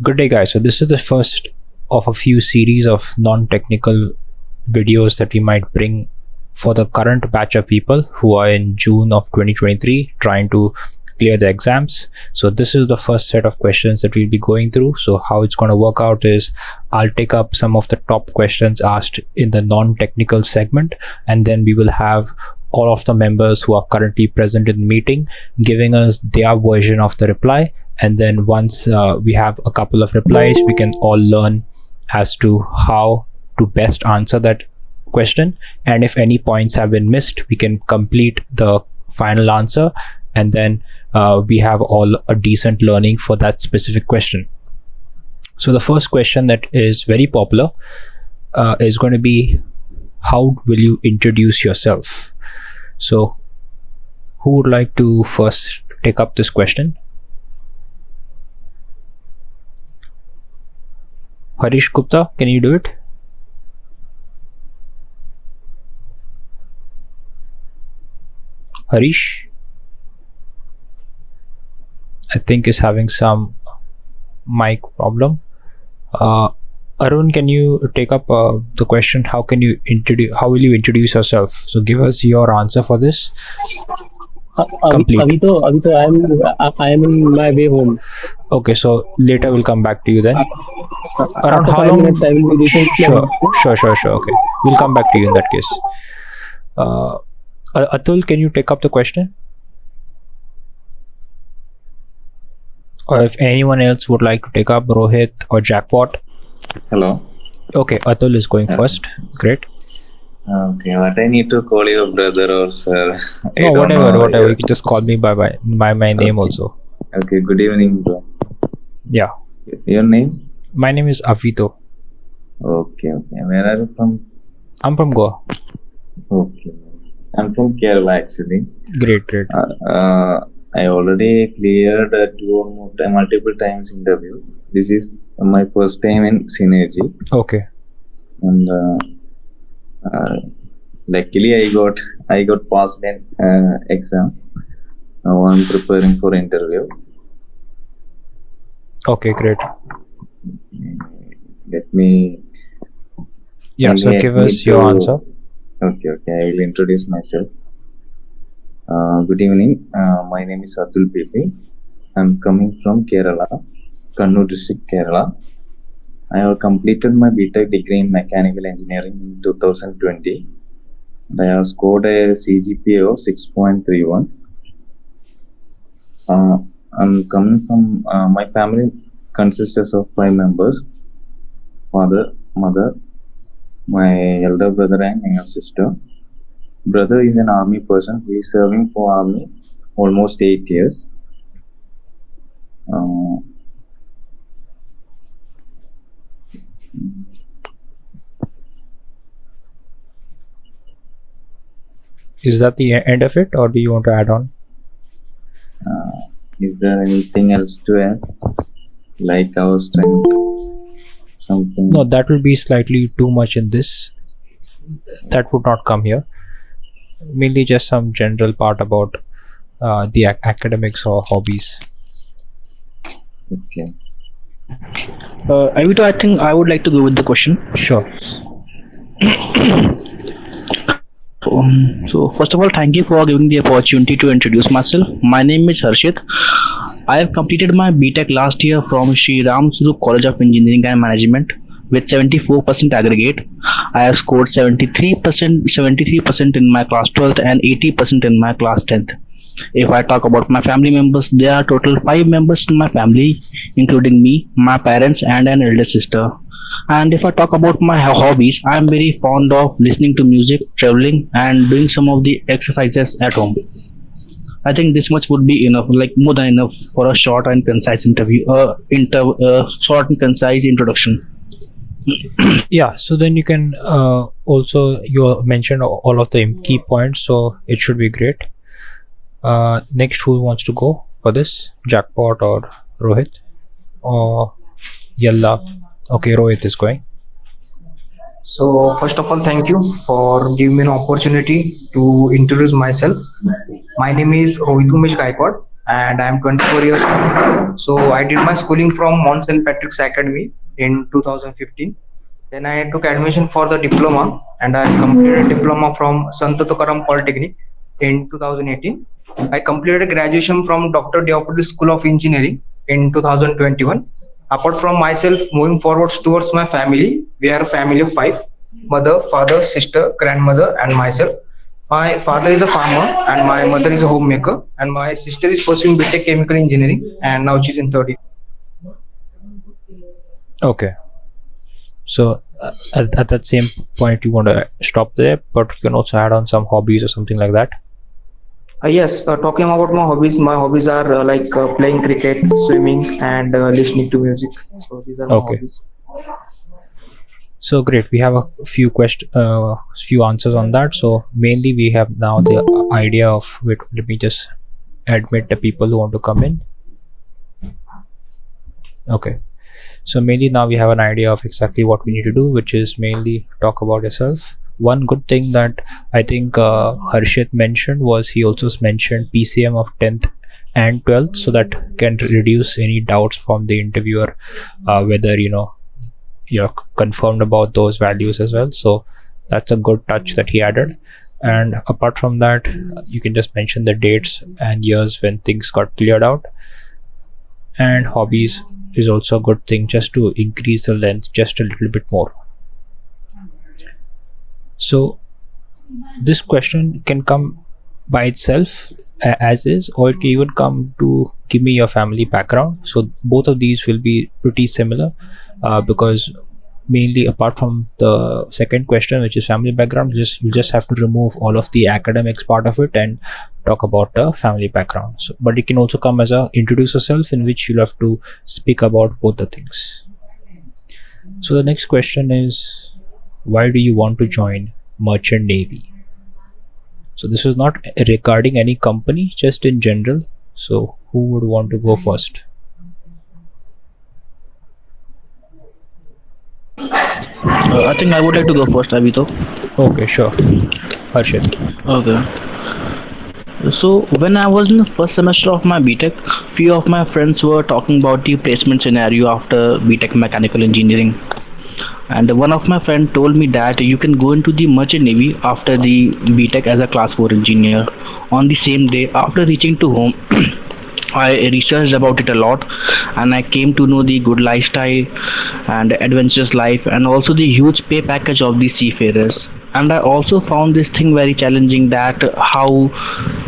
Good day, guys. So this is the first of a few series of non-technical videos that we might bring for the current batch of people who are in June of 2023 trying to clear the exams. So this is the first set of questions that we'll be going through. So how it's going to work out is I'll take up some of the top questions asked in the non-technical segment, and then we will have all of the members who are currently present in the meeting giving us their version of the reply. And then once we have a couple of replies, we can all learn as to how to best answer that question. And if any points have been missed, we can complete the final answer. And then we have all a decent learning for that specific question. So the first question that is very popular is going to be, how will you introduce yourself? So who would like to first take up this question? Harish Gupta, can you do it? Harish, I think is having some mic problem. Arun, can you take up the question? How will you introduce yourself? So give us your answer for this. Complete. Avito, I am in my way home. Okay, so later we'll come back to you then. Around After how 5 long? minutes, I will be reaching. Sure. Okay, we'll come back to you in that case. Atul, can you take up the question? Or if anyone else would like to take up, Rohit or Jackpot. Hello. Okay, Atul is going first. Great. Okay, what I need to call you brother or sir? No, whatever. You can just call me by my name also. Okay, good evening, bro. Yeah. Your name? My name is Avito. Okay. Where are you from? I'm from Goa. Okay. I'm from Kerala actually. Great. I already cleared multiple times interview. This is my first time in Synergy. Okay. And luckily I got passed in exam. Now I'm preparing for interview. Okay, great. Let me. Yeah, so give us your answer. Okay. I will introduce myself. Good evening. My name is Atul PP. I'm coming from Kerala, Kannur district, Kerala. I have completed my b.tech degree in mechanical engineering in 2020. I have scored a CGPA of 6.31. I'm coming from my family consists of 5 members: father, mother, my elder brother, and younger sister. Brother is an army person. He is serving for army almost 8 years. Is that the end of it, or do you want to add on? Is there anything else to add? Like our strength? Something? No, that will be slightly too much in this. That would not come here. Mainly just some general part about the academics or hobbies. Okay. Avito, I think I would like to go with the question. Sure. So first of all, thank you for giving the opportunity to introduce myself. My name is Harshit. I have completed my b.tech last year from Sri Ram Suru College of Engineering and Management with 74% aggregate. I have scored 73% in my class 12th and 80% in my class 10th. If I talk about my family members, there are total 5 members in my family, including me, my parents, and an elder sister. And if I talk about my hobbies, I am very fond of listening to music, traveling, and doing some of the exercises at home. I think this much would be enough, like more than enough for a short and concise short and concise introduction. Yeah, so then you can you mentioned all of the key points, so it should be great. Next, who wants to go for this? Jackpot or Rohit? Or Yalla? Okay, Rohit is going. So first of all, thank you for giving me an opportunity to introduce myself. My name is Rohit Umesh Gaikwad. and I'm 24 years old. So I did my schooling from Mount St. Patrick's Academy in 2015. Then I took admission for the diploma, and I completed a diploma from Sant Tukaram Polytechnic in 2018. I completed graduation from Dr. Deopatil School of Engineering in 2021. Apart from myself, moving forwards towards my family, we are a family of five: mother, father, sister, grandmother, and myself. My father is a farmer, and my mother is a homemaker, and my sister is pursuing b.tech chemical engineering, and now she's in third year. Okay. So at that same point, you want to stop there, but you can also add on some hobbies or something like that. Yes, talking about my hobbies are playing cricket, swimming, and listening to music. So these are my Okay. hobbies. So great. We have a few answers on that. So mainly we have now the idea of wait, let me just admit the people who want to come in. Okay. So mainly now we have an idea of exactly what we need to do, which is mainly talk about yourself. One good thing that I think Harshit mentioned was he also mentioned PCM of 10th and 12th, so that can reduce any doubts from the interviewer whether you're confirmed about those values as well. So that's a good touch that he added. And apart from that, you can just mention the dates and years when things got cleared out. And hobbies is also a good thing, just to increase the length just a little bit more. So this question can come by itself as is, or it can even come to give me your family background. So both of these will be pretty similar because mainly apart from the second question, which is family background, you just have to remove all of the academics part of it and talk about the family background. So, but it can also come as a introduce yourself, in which you'll have to speak about both the things. So the next question is, why do you want to join Merchant Navy? So this is not regarding any company, just in general. So who would want to go first? I think I would like to go first, Avito. Okay, sure. Harshit. Okay. So when I was in the first semester of my b.tech, few of my friends were talking about the placement scenario after b.tech mechanical engineering. And one of my friend told me that you can go into the merchant navy after the b.tech as a class 4 engineer. On the same day after reaching to home, I researched about it a lot, and I came to know the good lifestyle and adventurous life, and also the huge pay package of the seafarers. And I also found this thing very challenging, that how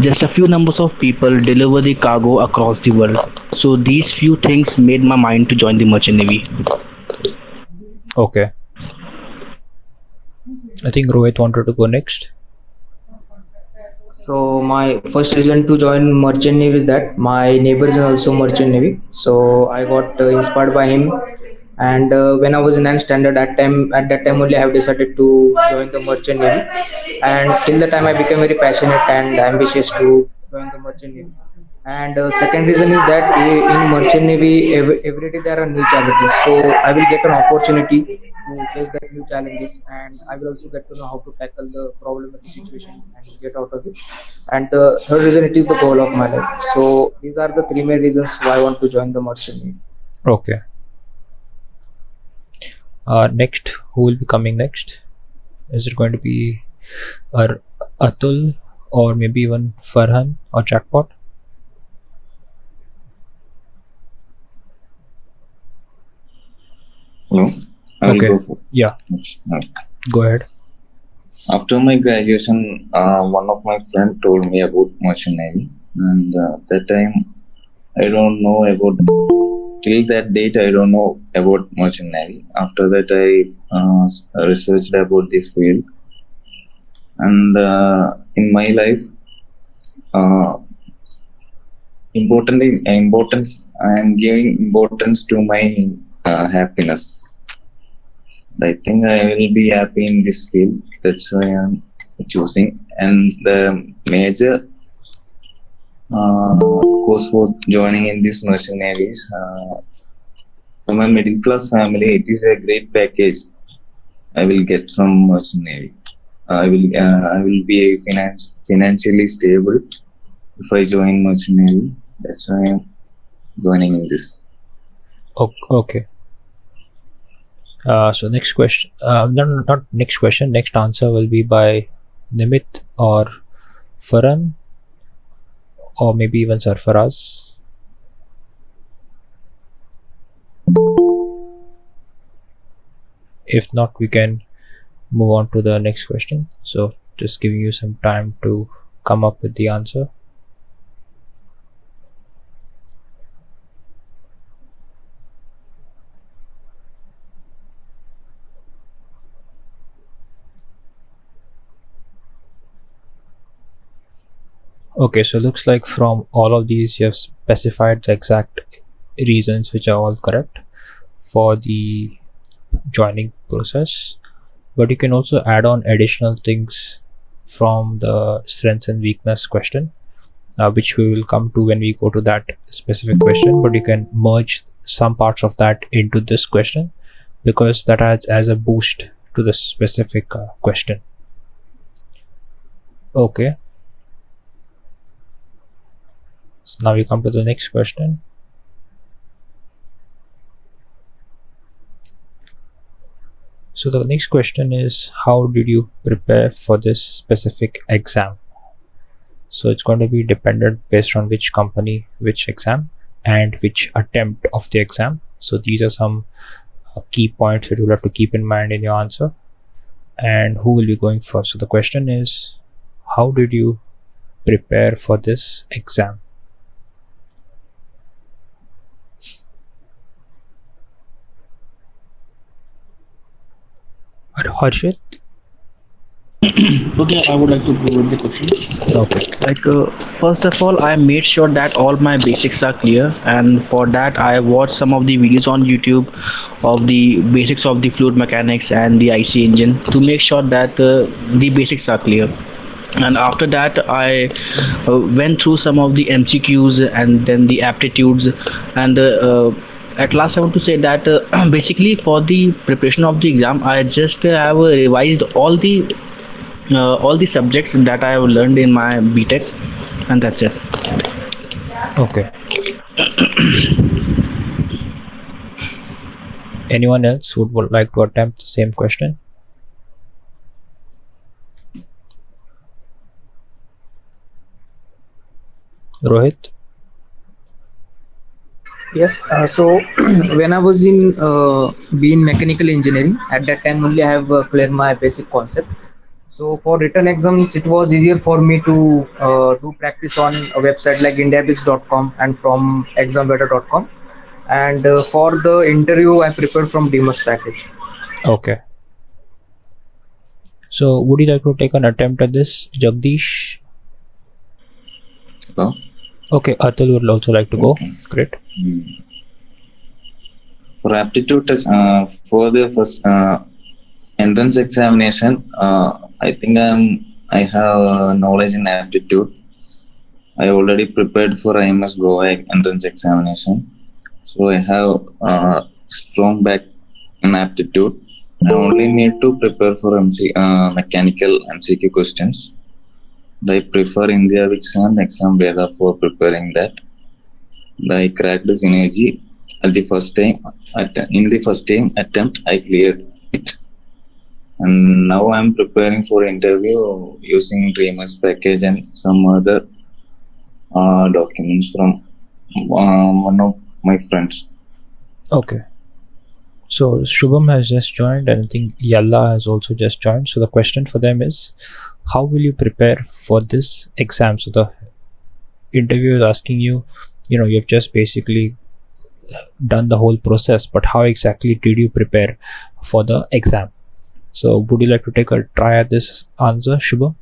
just a few numbers of people deliver the cargo across the world. So these few things made my mind to join the merchant navy. Okay. I think Rohit wanted to go next. So my first reason to join merchant navy is that my neighbor is also merchant navy. So I got inspired by him, and when I was in 9th standard, at that time only I have decided to join the merchant navy. And till the time I became very passionate and ambitious to join the merchant navy. And second reason is that in merchant navy every day there are new challenges. So I will get an opportunity to face that new challenges, and I will also get to know how to tackle the problematic situation and get out of it. And the third reason, it is the goal of my life. So these are the three main reasons why I want to join the merchant navy. Okay. Next, who will be coming next? Is it going to be Atul, or maybe even Farhan or Jackpot? Hello. I will Okay. go for Yeah, next. go ahead. After my graduation, one of my friend told me about merchant navy, and that time I don't know about. Till that date, I don't know about merchant navy. After that, I researched about this field, and in my life, importance. I am giving importance to my happiness. I think I will be happy in this field. That's why I'm choosing. And the major cause for joining in this merchant navy is from a middle class family. It is a great package I will get from merchant navy. I will be financially stable if I join merchant navy. That's why I'm joining in this. Okay. So next question. Not next question. Next answer will be by Nimit or Farhan, or maybe even Sarfaraz. If not, we can move on to the next question. So just giving you some time to come up with the answer. Okay, so looks like from all of these you have specified the exact reasons which are all correct for the joining process, but you can also add on additional things from the strengths and weakness question, which we will come to when we go to that specific question, but you can merge some parts of that into this question because that adds as a boost to the specific question. Okay, so now we come to the next question. So the next question is, how did you prepare for this specific exam? So it's going to be dependent based on which company, which exam, and which attempt of the exam. So these are some key points that you'll have to keep in mind in your answer. And who will be going first? So the question is, how did you prepare for this exam? Harshit? Okay, I would like to go with the question. Okay. Like, first of all, I made sure that all my basics are clear, and for that, I watched some of the videos on YouTube of the basics of the fluid mechanics and the IC engine to make sure that the basics are clear. And after that, I went through some of the MCQs and then the aptitudes, and at last I want to say that basically for the preparation of the exam, I just have revised all the subjects that I have learned in my b.tech, and that's it. Okay. Anyone else who would like to attempt the same question? Rohit? Yes. So when I was in being mechanical engineering, at that time only I have cleared my basic concept. So for written exams, it was easier for me to do practice on a website like indiabix.com and from examweather.com. And for the interview, I prepared from Demus package. Okay. So would you like to take an attempt at this, Jagdish? Hello? Okay, Atul would also like to go. Okay. Great. For aptitude test, for the first entrance examination, I think I have knowledge in aptitude. I already prepared for IMS Goa entrance examination, so I have strong back in aptitude. I only need to prepare for mechanical MCQ questions. I prefer India Wix and Exam Veda for preparing that. I cracked the synergy at the first time. In the first time attempt, I cleared it. And now I'm preparing for interview using Dreamers package and some other documents from one of my friends. Okay. So Shubham has just joined, and I think Yalla has also just joined. So the question for them is, how will you prepare for this exam? So the interviewer is asking you, you've just basically done the whole process, but how exactly did you prepare for the exam? So would you like to take a try at this answer, Shubham?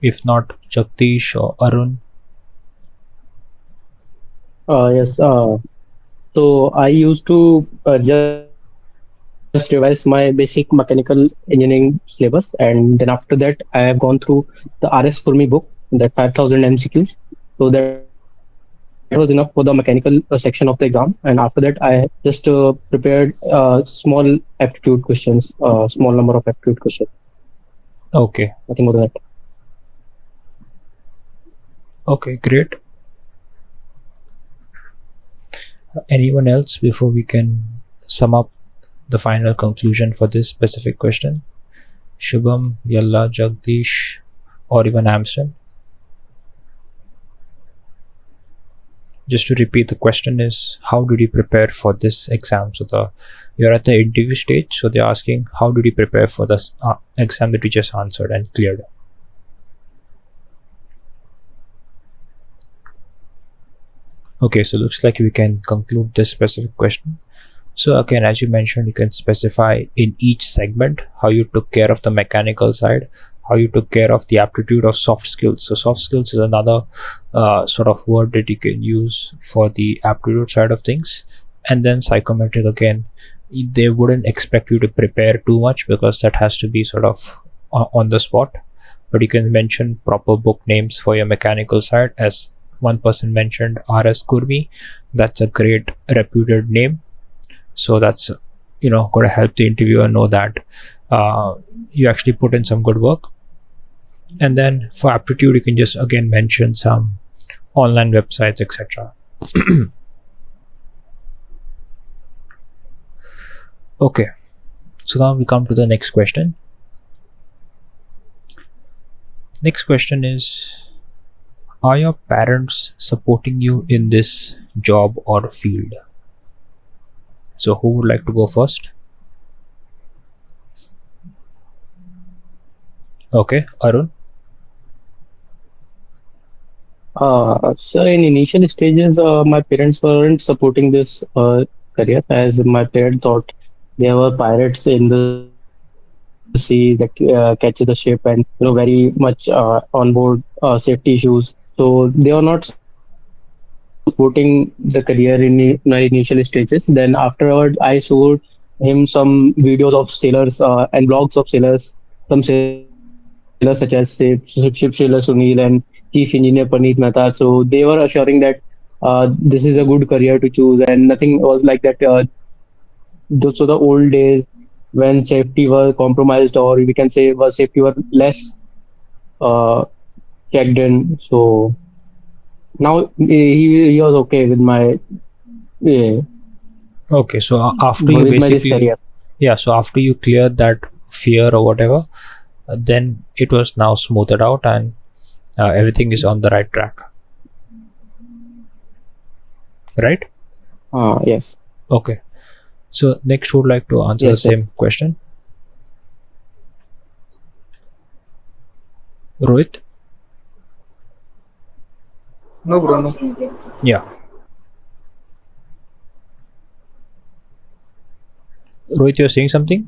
If not, Jagdish or Arun? Yes. So I used to just revise my basic mechanical engineering syllabus, and then after that, I have gone through the RS Kurmi book, that 5,000 MCQs. So that was enough for the mechanical section of the exam. And after that, I just prepared small aptitude questions, small number of aptitude questions. Okay. Nothing more than that. Okay, great. Anyone else before we can sum up the final conclusion for this specific question? Shubham, Yalla, Jagdish, or even Amston? Just to repeat, the question is, how did you prepare for this exam? So you're at the interview stage, so they're asking, how did you prepare for this exam that you just answered and cleared? Okay, so looks like we can conclude this specific question. So again, as you mentioned, you can specify in each segment how you took care of the mechanical side, how you took care of the aptitude or soft skills. So soft skills is another sort of word that you can use for the aptitude side of things. And then psychometric, again, they wouldn't expect you to prepare too much because that has to be sort of on the spot. But you can mention proper book names for your mechanical side. As one person mentioned, R.S. Kurmi, that's a great reputed name. So that's going to help the interviewer know that you actually put in some good work. And then for aptitude, you can just again mention some online websites, etc. Okay, so now we come to the next question. Next question is, are your parents supporting you in this job or field? So who would like to go first? Okay, Arun. So in initial stages, my parents weren't supporting this career, as my parents thought they were pirates in the sea that catches the ship, and very much on board safety issues. So they are not supporting the career in my initial stages. Then afterward, I showed him some videos of sailors and blogs of sailors, some sailors such as Ship Sailor Sunil and Chief Engineer Paneet Mehta. So they were assuring that this is a good career to choose, and nothing was like that. So the old days when safety were compromised, or we can say safety were less uh, checked in. So now he was okay with my yeah, Okay, so after you with my this basically, career. so after you cleared that fear or whatever, then it was now smoothed out and everything is on the right track, right? Yes, Okay, so next would like to answer the yes, yes. same question. Rohit? No, bro, no. Yeah. Rohit, you're saying something?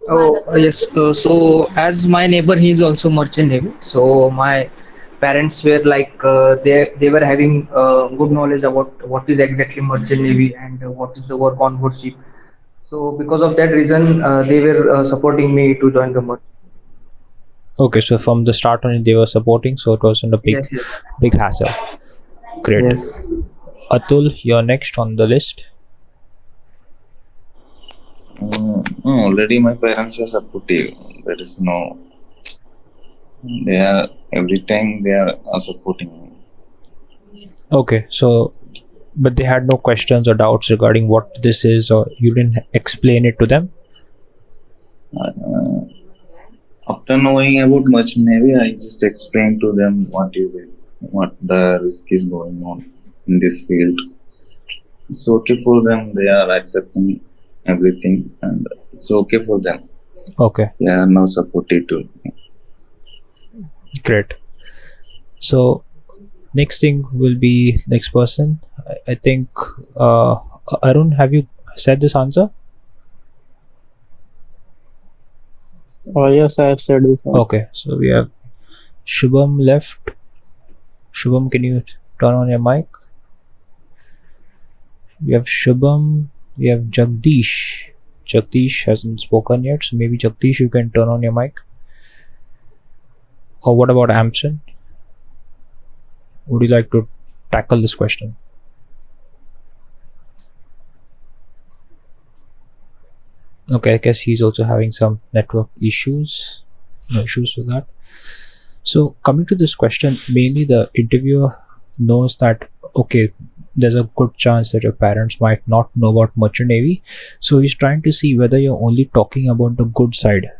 Oh, yes. So as my neighbor, he is also merchant navy. So my parents were like they were having good knowledge about what is exactly merchant navy and what is the work on board ship. So because of that reason, they were supporting me to join the merchant. Okay, so from the start on they were supporting, so it wasn't a Yes, yes, big hassle. Great. yes. Atul, you're next on the list. No, already my parents are supportive. There is no. They are every time they are supporting me. Okay, so but they had no questions or doubts regarding what this is, or you didn't explain it to them? Uh, After knowing about merchant navy, I just explained to them what is it, what the risk is going on in this field. It's okay for them. They are accepting everything, and it's okay for them. Okay, They are now supportive too. great. So next thing will be next person. I think Arun, have you said this answer? Yes, I have said this also. Okay, so we have Shubham left. Shubham, can you turn on your mic? We have Shubham, we have Jagdish. Jagdish hasn't spoken yet, so maybe Jagdish, you can turn on your mic. Or what about Amson? Would you like to tackle this question? Okay, I guess he's also having some network issues. No issues with that. So coming to this question, mainly the interviewer knows that okay, there's a good chance that your parents might not know about merchant navy, so he's trying to see whether you're only talking about the good side.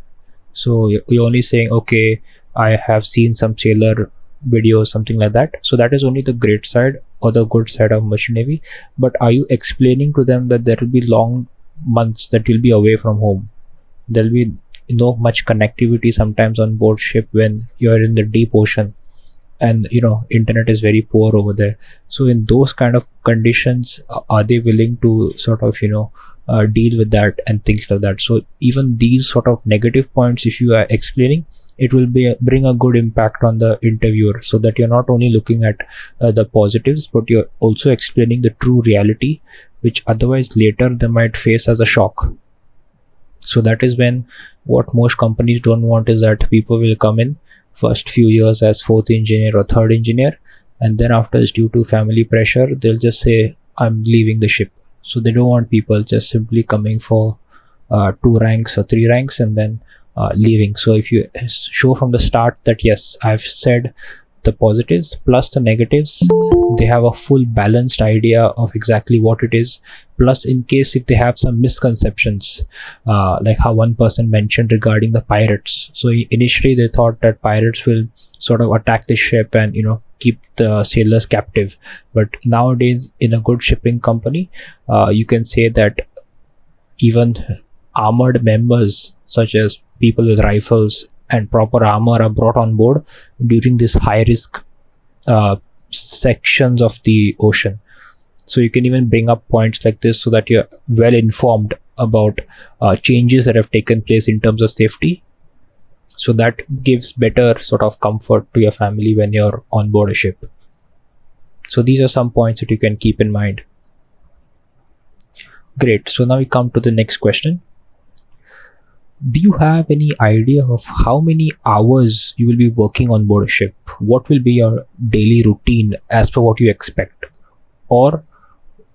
So you're only saying okay, I have seen some sailor videos, something like that. So that is only the great side or the good side of merchant navy. But are you explaining to them that there will be long months that you'll be away from home? There'll be no much connectivity sometimes on board ship when you're in the deep ocean, and internet is very poor over there. So in those kind of conditions, are they willing to sort of deal with that and things like that? So even these sort of negative points, if you are explaining, it will bring a good impact on the interviewer, so that you're not only looking at the positives, but you're also explaining the true reality, which otherwise later they might face as a shock. So that is when what most companies don't want is that people will come in first few years as fourth engineer or third engineer, and then after, due to family pressure, they'll just say I'm leaving the ship. So they don't want people just simply coming for 2 ranks or 3 ranks and then leaving. So if you show from the start that yes, I've said the positives plus the negatives, they have a full balanced idea of exactly what it is. Plus, in case if they have some misconceptions, like how one person mentioned regarding the pirates. So initially they thought that pirates will sort of attack the ship and keep the sailors captive. But nowadays in a good shipping company, you can say that even armored members such as people with rifles and proper armor are brought on board during this high risk sections of the ocean. So you can even bring up points like this so that you're well informed about changes that have taken place in terms of safety. So that gives better sort of comfort to your family when you're on board a ship. So these are some points that you can keep in mind. Great. So now we come to the next question. Do you have any idea of how many hours you will be working on board a ship? What will be your daily routine as per what you expect? Or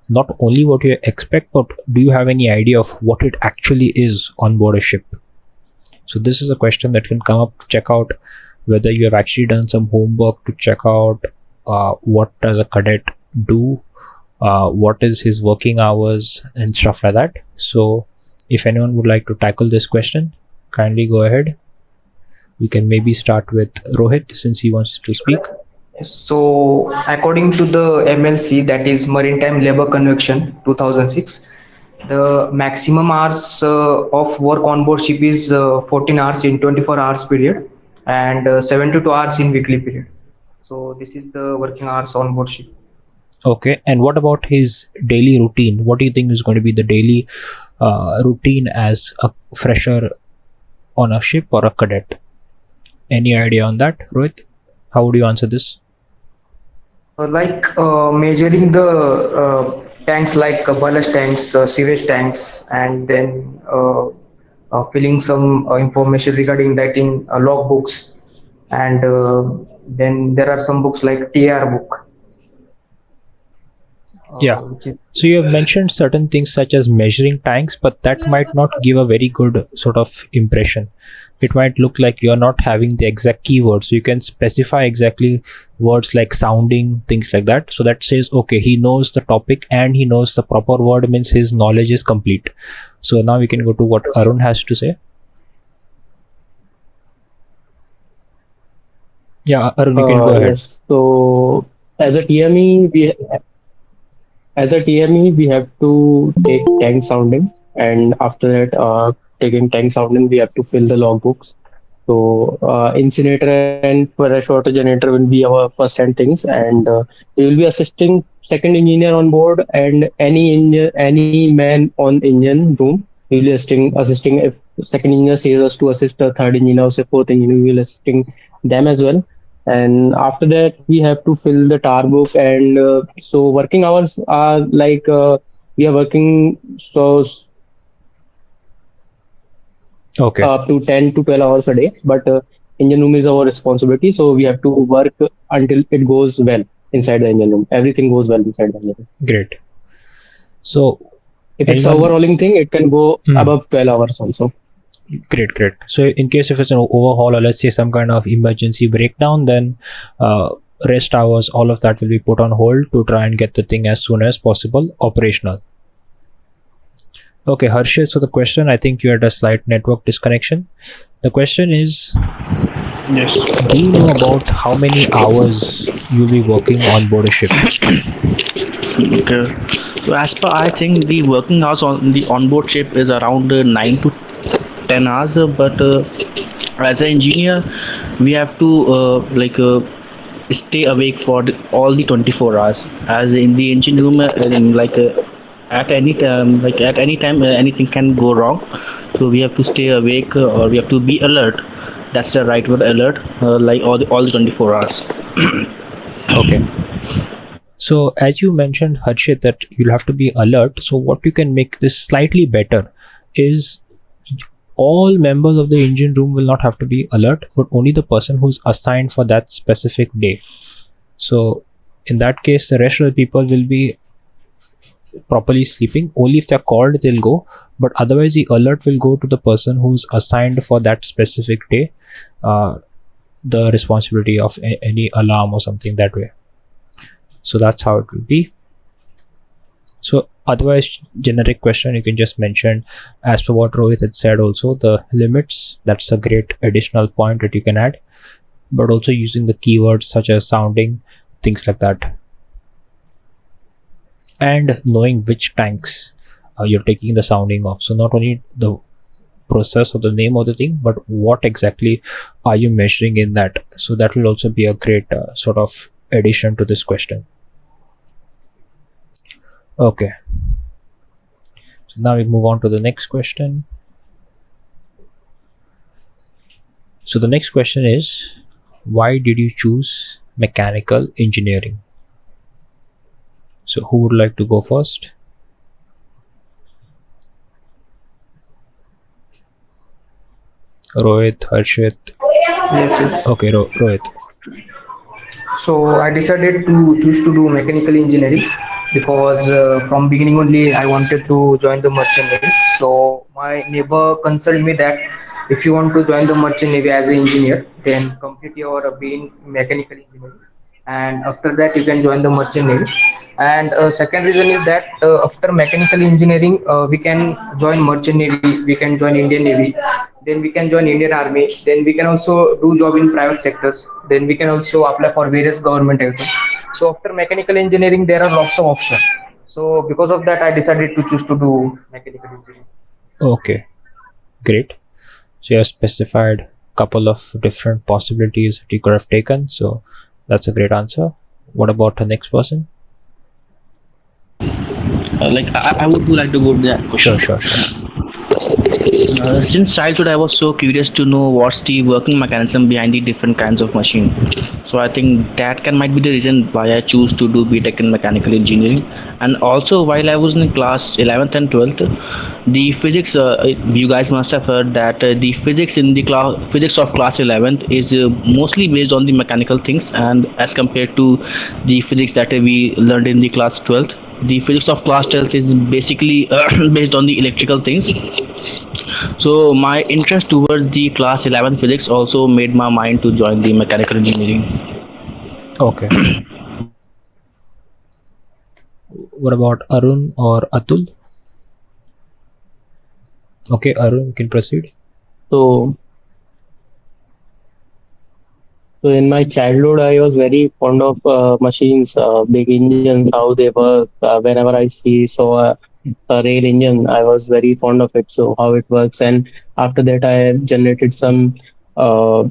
not only what you expect, but do you have any idea of what it actually is on board a ship? So this is a question that can come up to check out whether you have actually done some homework to check out what does a cadet do, what is his working hours and stuff like that. So if anyone would like to tackle this question, kindly go ahead. We can maybe start with Rohit since he wants to speak. So, according to the MLC, that is Maritime Labor Convention 2006, the maximum hours of work on board ship is 14 hours in 24 hours period, and 72 hours in weekly period. So, this is the working hours on board ship. Okay, and what about his daily routine? What do you think is going to be the daily routine as a fresher on a ship or a cadet? Any idea on that, Rohit? How would you answer this? Measuring the tanks like ballast tanks, sewage tanks, and then filling some information regarding that in log books, and then there are some books like TR book. Yeah. So you have mentioned certain things such as measuring tanks, but that might not give a very good sort of impression. It might look like you're not having the exact keywords. So you can specify exactly words like sounding, things like that. So that says, okay, he knows the topic and he knows the proper word, means his knowledge is complete. So now we can go to what Arun has to say. Yeah, Arun, you can go ahead. Yes. So as a TME, we have to take tank sounding, and after that, taking tank sounding, we have to fill the logbooks. So incinerator and fresh water generator will be our first hand things, and we will be assisting second engineer on board, and any man on engine room. We will be assisting if second engineer says us to assist a third engineer or say fourth engineer, we will assisting them as well. And after that we have to fill the tar book, and so working hours are like we are working Okay. up to 10 to 12 hours a day, but engine room is our responsibility, so we have to work until it goes well inside the engine room. Everything goes well inside the engine room. Great. So if it's overhauling thing, it can go above 12 hours also. Great. So in case if it's an overhaul or let's say some kind of emergency breakdown, then rest hours, all of that will be put on hold to try and get the thing as soon as possible operational. Okay, Harshit, so the question, I think you had a slight network disconnection. The question is, Yes. do you know about how many hours you'll be working on board a ship? Okay. So as per I think the working hours on the onboard ship is around 9 to 10 hours. But as an engineer, we have to stay awake for all the 24 hours. As in the engine room, at any time, anything can go wrong. So we have to stay awake or we have to be alert. That's the right word, alert. Like all the 24 hours. Okay. So as you mentioned, Harshit, that you'll have to be alert. So what you can make this slightly better is all members of the engine room will not have to be alert, but only the person who's assigned for that specific day. So in that case, the rest of the people will be properly sleeping. Only if they're called, they'll go. But otherwise, the alert will go to the person who's assigned for that specific day. The responsibility of any alarm or something that way. So that's how it will be. So otherwise, generic question you can just mention as per what Rohit had said. Also the limits, that's a great additional point that you can add, but also using the keywords such as sounding, things like that, and knowing which tanks you're taking the sounding of. So not only the process or the name of the thing, but what exactly are you measuring in that. So that will also be a great sort of addition to this question. Okay, so now we move on to the next question. So the next question is, why did you choose mechanical engineering? So who would like to go first? Rohit, Harshit. Yes. Okay, Rohit. So I decided to choose to do mechanical engineering because from beginning only I wanted to join the merchant navy. So my neighbor consulted me that if you want to join the merchant navy as an engineer, then complete your B in mechanical engineering, and after that you can join the merchant navy. And second reason is that after mechanical engineering, we can join merchant navy, we can join Indian navy, then we can join Indian army, then we can also do job in private sectors, then we can also apply for various government exams. So after mechanical engineering there are lots of options. So because of that I decided to choose to do mechanical engineering. Okay, great. So you have specified couple of different possibilities that you could have taken. So that's a great answer. What about the next person? I would like to go to that question. Sure. Since childhood, I was so curious to know what's the working mechanism behind the different kinds of machine. So I think that might be the reason why I choose to do b.tech in mechanical engineering. And also, while I was in class 11th and 12th, the physics. You guys must have heard that the physics in the physics of class 11th is mostly based on the mechanical things, and as compared to the physics that we learned in the class 12th. The physics of class 12th is basically based on the electrical things. So my interest towards the class 11 physics also made my mind to join the mechanical engineering. Okay. What about Arun or Atul? Okay, Arun, you can proceed. So, so in my childhood, I was very fond of machines, big engines, how they work. Whenever I saw a rail engine, I was very fond of it. So how it works, and after that, I generated some uh,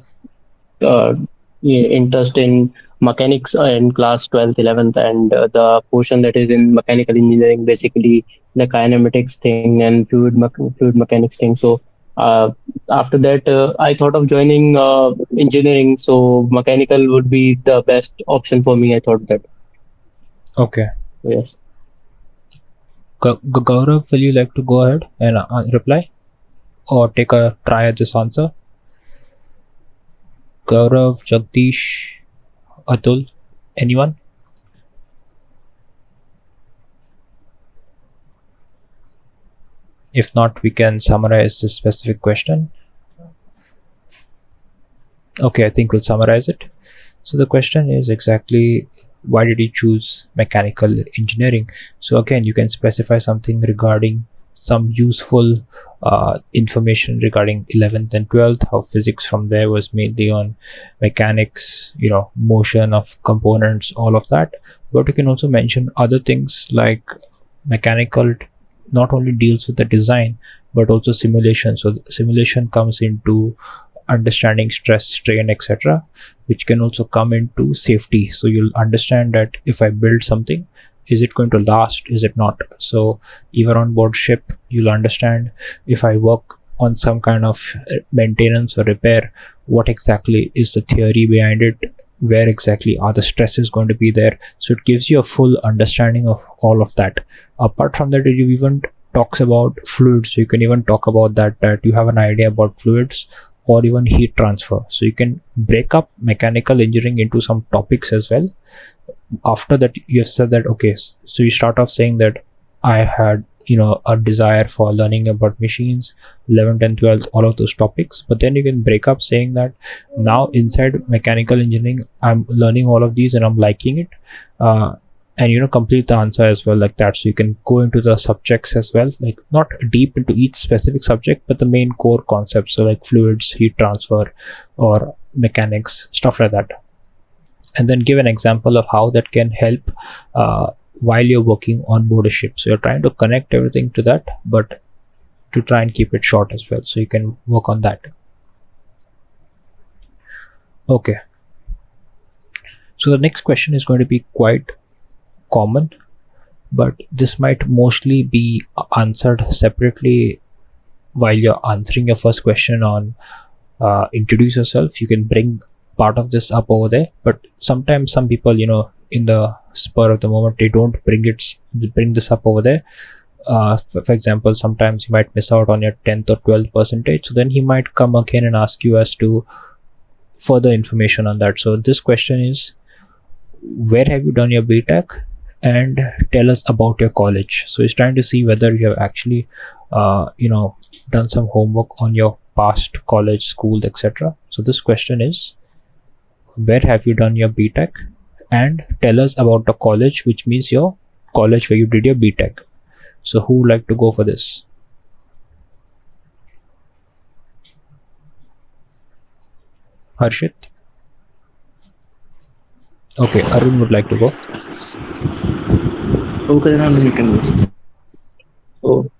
uh, interest in mechanics in class 12th 11th, and the portion that is in mechanical engineering, basically the kinematics thing and fluid mechanics thing. So after that, I thought of joining engineering, so mechanical would be the best option for me. I thought that. Okay. Yes. Gaurav, will you like to go ahead and reply or take a try at this answer? Gaurav, Jagdish, Atul, anyone? If not, we can summarize the specific question. Okay, I think we'll summarize it. So the question is exactly, why did you choose mechanical engineering? So again, you can specify something regarding some useful information regarding 11th and 12th, how physics from there was mainly on mechanics, motion of components, all of that. But you can also mention other things like mechanical not only deals with the design but also simulation. So simulation comes into understanding stress, strain, etc., which can also come into safety. So you'll understand that if I build something, is it going to last, is it not? So even on board ship, you'll understand if I work on some kind of maintenance or repair, what exactly is the theory behind it, where exactly are the stresses going to be there. So it gives you a full understanding of all of that. Apart from that, it even talks about fluids. So you can even talk about that you have an idea about fluids or even heat transfer. So you can break up mechanical engineering into some topics as well. After that, you have said that, okay, so you start off saying that I had a desire for learning about machines, 11th and 12th, all of those topics. But then you can break up saying that now inside mechanical engineering, I'm learning all of these and I'm liking it, and complete the answer as well like that. So you can go into the subjects as well, like not deep into each specific subject, but the main core concepts, so like fluids, heat transfer, or mechanics, stuff like that. And then give an example of how that can help while you're working on board a ship. So you're trying to connect everything to that, but to try and keep it short as well. So you can work on that. Okay. So the next question is going to be quite common, but this might mostly be answered separately while you're answering your first question on introduce yourself. You can bring part of this up over there, but sometimes some people, in the spur of the moment, they don't bring this up over there. For example, sometimes you might miss out on your 10th or 12th percentage, so then he might come again and ask you as to further information on that. So this question is, where have you done your b.tech, and tell us about your college. So he's trying to see whether you have actually done some homework on your past college, school, etc. So this question is, where have you done your b.tech, and tell us about the college, which means your college where you did your b.tech. So who would like to go for this? Harshit? Okay, Arun would like to go. Okay, then you can go. So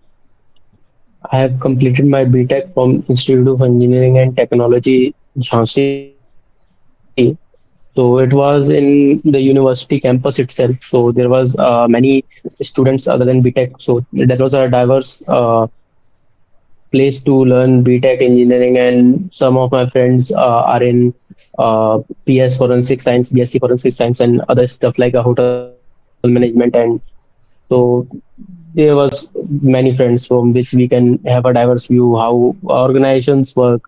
I have completed my b.tech from Institute of Engineering and Technology, Jhansi. So it was in the university campus itself. So there was many students other than b.tech. So that was a diverse place to learn b.tech engineering, and some of my friends are in PS Forensic Science, BSc Forensic Science, and other stuff like a hotel management. And so there was many friends from which we can have a diverse view how organizations work,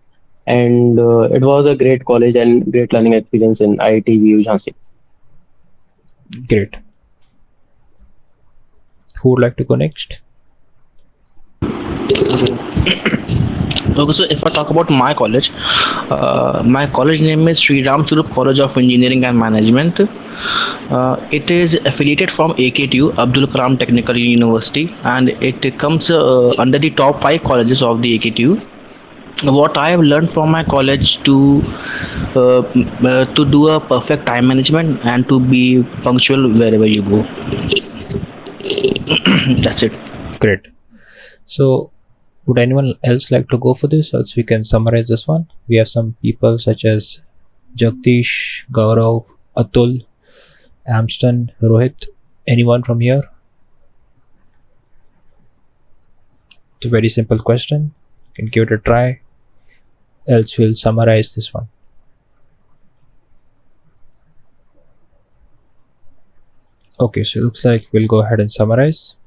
and it was a great college and great learning experience in IIT VU Jhansi. Great. Who would like to go next? Okay, so if I talk about my college name is Sri Ram Swarup College of Engineering and Management. It is affiliated from AKTU, Abdul Kalam Technical University, and it comes under the top 5 colleges of the AKTU. What I have learned from my college to do a perfect time management and to be punctual wherever you go. That's it. Great. So would anyone else like to go for this? Else we can summarize this one. We have some people such as Jagdish, Gaurav, Atul, Amston, Rohit. Anyone from here? It's a very simple question. You can give it a try. Else we'll summarize this one. Okay, so it looks like we'll go ahead and summarize.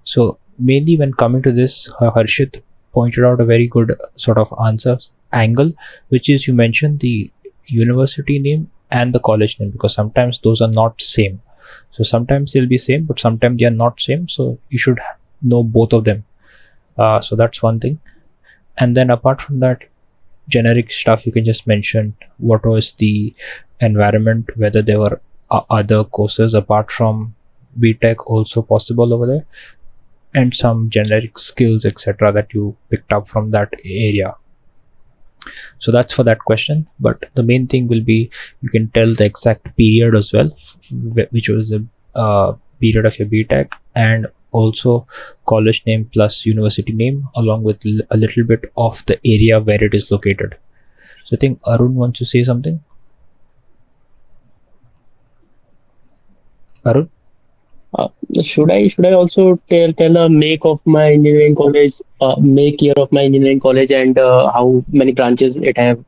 So mainly when coming to this, Harshit pointed out a very good sort of answer angle, which is you mentioned the university name and the college name, because sometimes those are not same. So sometimes they'll be same, but sometimes they are not same. So you should know both of them. So that's one thing. And then apart from that, generic stuff, you can just mention what was the environment, whether there were other courses apart from b.tech also possible over there, and some generic skills, etc., that you picked up from that area. So that's for that question. But the main thing will be, you can tell the exact period as well, which was the period of your b.tech, and also college name plus university name, along with a little bit of the area where it is located. So I think Arun wants to say something. Arun? Should I also tell a make of my engineering college, make year of my engineering college, and how many branches it have,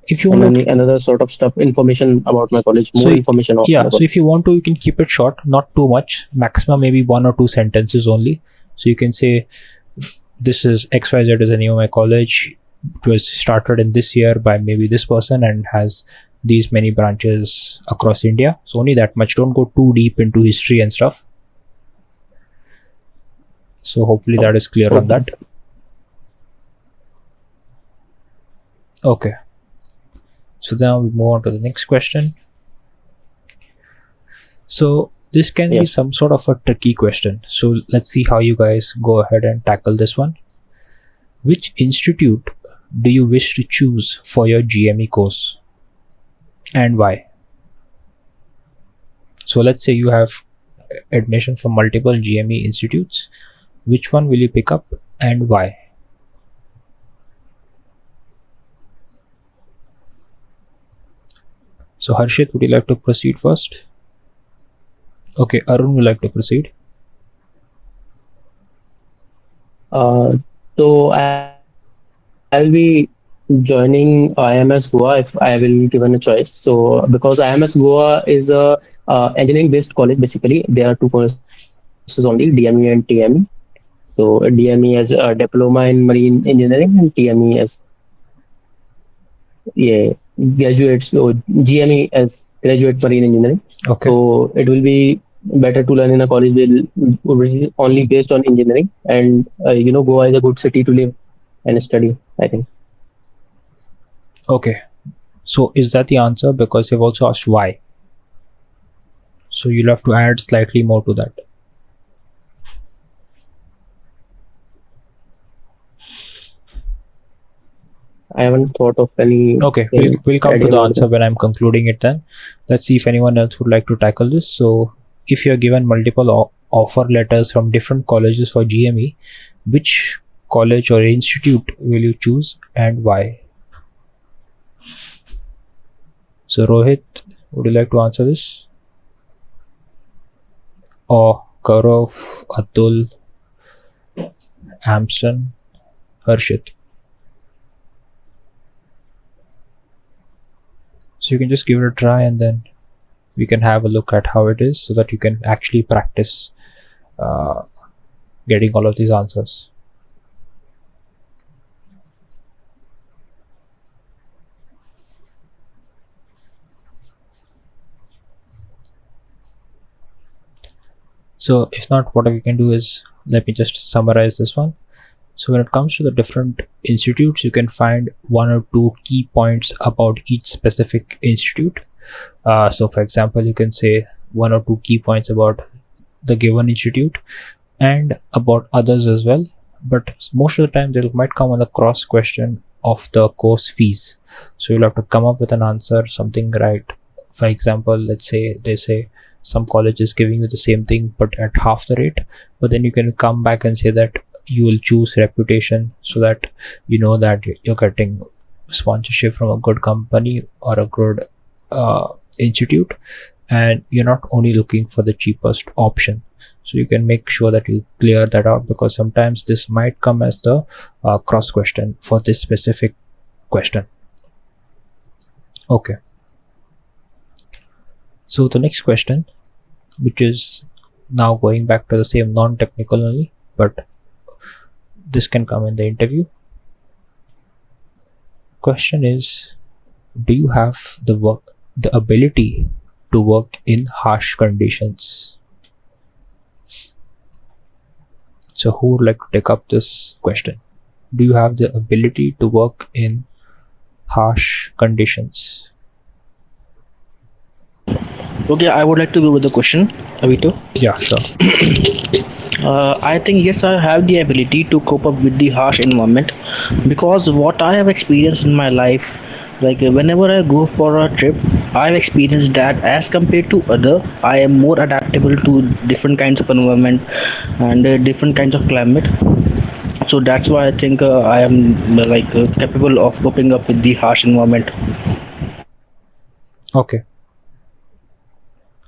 If you and want to, another sort of stuff, information about my college, more information yeah, about. so if you want to, you can keep it short, not too much, maximum maybe 1 or 2 sentences only. So you can say, this is XYZ is the name of my college. It was started in this year by maybe this person and has these many branches across India. So only that much. Don't go too deep into history and stuff. So hopefully that is clear on that. Okay. So now we move on to the next question. So this can be some sort of a tricky question. So let's see how you guys go ahead and tackle this one. Which institute do you wish to choose for your GME course, and why? So let's say you have admission from multiple GME institutes. Which one will you pick up and why? So Harshit, would you like to proceed first? Okay, Arun would like to proceed. So I will be joining IMS Goa if I will given a choice. So because IMS Goa is a engineering based college, basically there are 2 courses only, DME and TME. So DME as a diploma in marine engineering, and TME as graduates. So GME as graduate marine engineering. Okay. So it will be better to learn in a college which is only based on engineering, and Goa is a good city to live and study, I think. Okay. So is that the answer? Because you've also asked why. So you'll have to add slightly more to that. I haven't thought of any. Okay, we'll come to the answer when I'm concluding it then. Let's see if anyone else would like to tackle this. So if you're given multiple offer letters from different colleges for GME, which college or institute will you choose and why? So Rohit, would you like to answer this? Or Gaurav, Atul, Amson, Harshit? So you can just give it a try and then we can have a look at how it is, so that you can actually practice getting all of these answers. So if not, what we can do is, let me just summarize this one. So when it comes to the different institutes, you can find 1 or 2 key points about each specific institute. So for example, you can say 1 or 2 key points about the given institute and about others as well. But most of the time they might come on the cross question of the course fees. So you'll have to come up with an answer, something right. For example, let's say they say some college is giving you the same thing but at half the rate, but then you can come back and say that you will choose reputation, so that you know that you're getting sponsorship from a good company or a good institute, and you're not only looking for the cheapest option. So you can make sure that you clear that out, because sometimes this might come as the cross question for this specific question. Okay, so the next question, which is now going back to the same non-technical only, but this can come in the interview. Question is, do you have the ability to work in harsh conditions? So who would like to take up this question? Do you have the ability to work in harsh conditions? Okay, I would like to go with the question, Avito. Yeah, sure. I think yes, I have the ability to cope up with the harsh environment, because what I have experienced in my life, like whenever I go for a trip, I've experienced that as compared to other, I am more adaptable to different kinds of environment and different kinds of climate. So that's why I think I am capable of coping up with the harsh environment. Okay.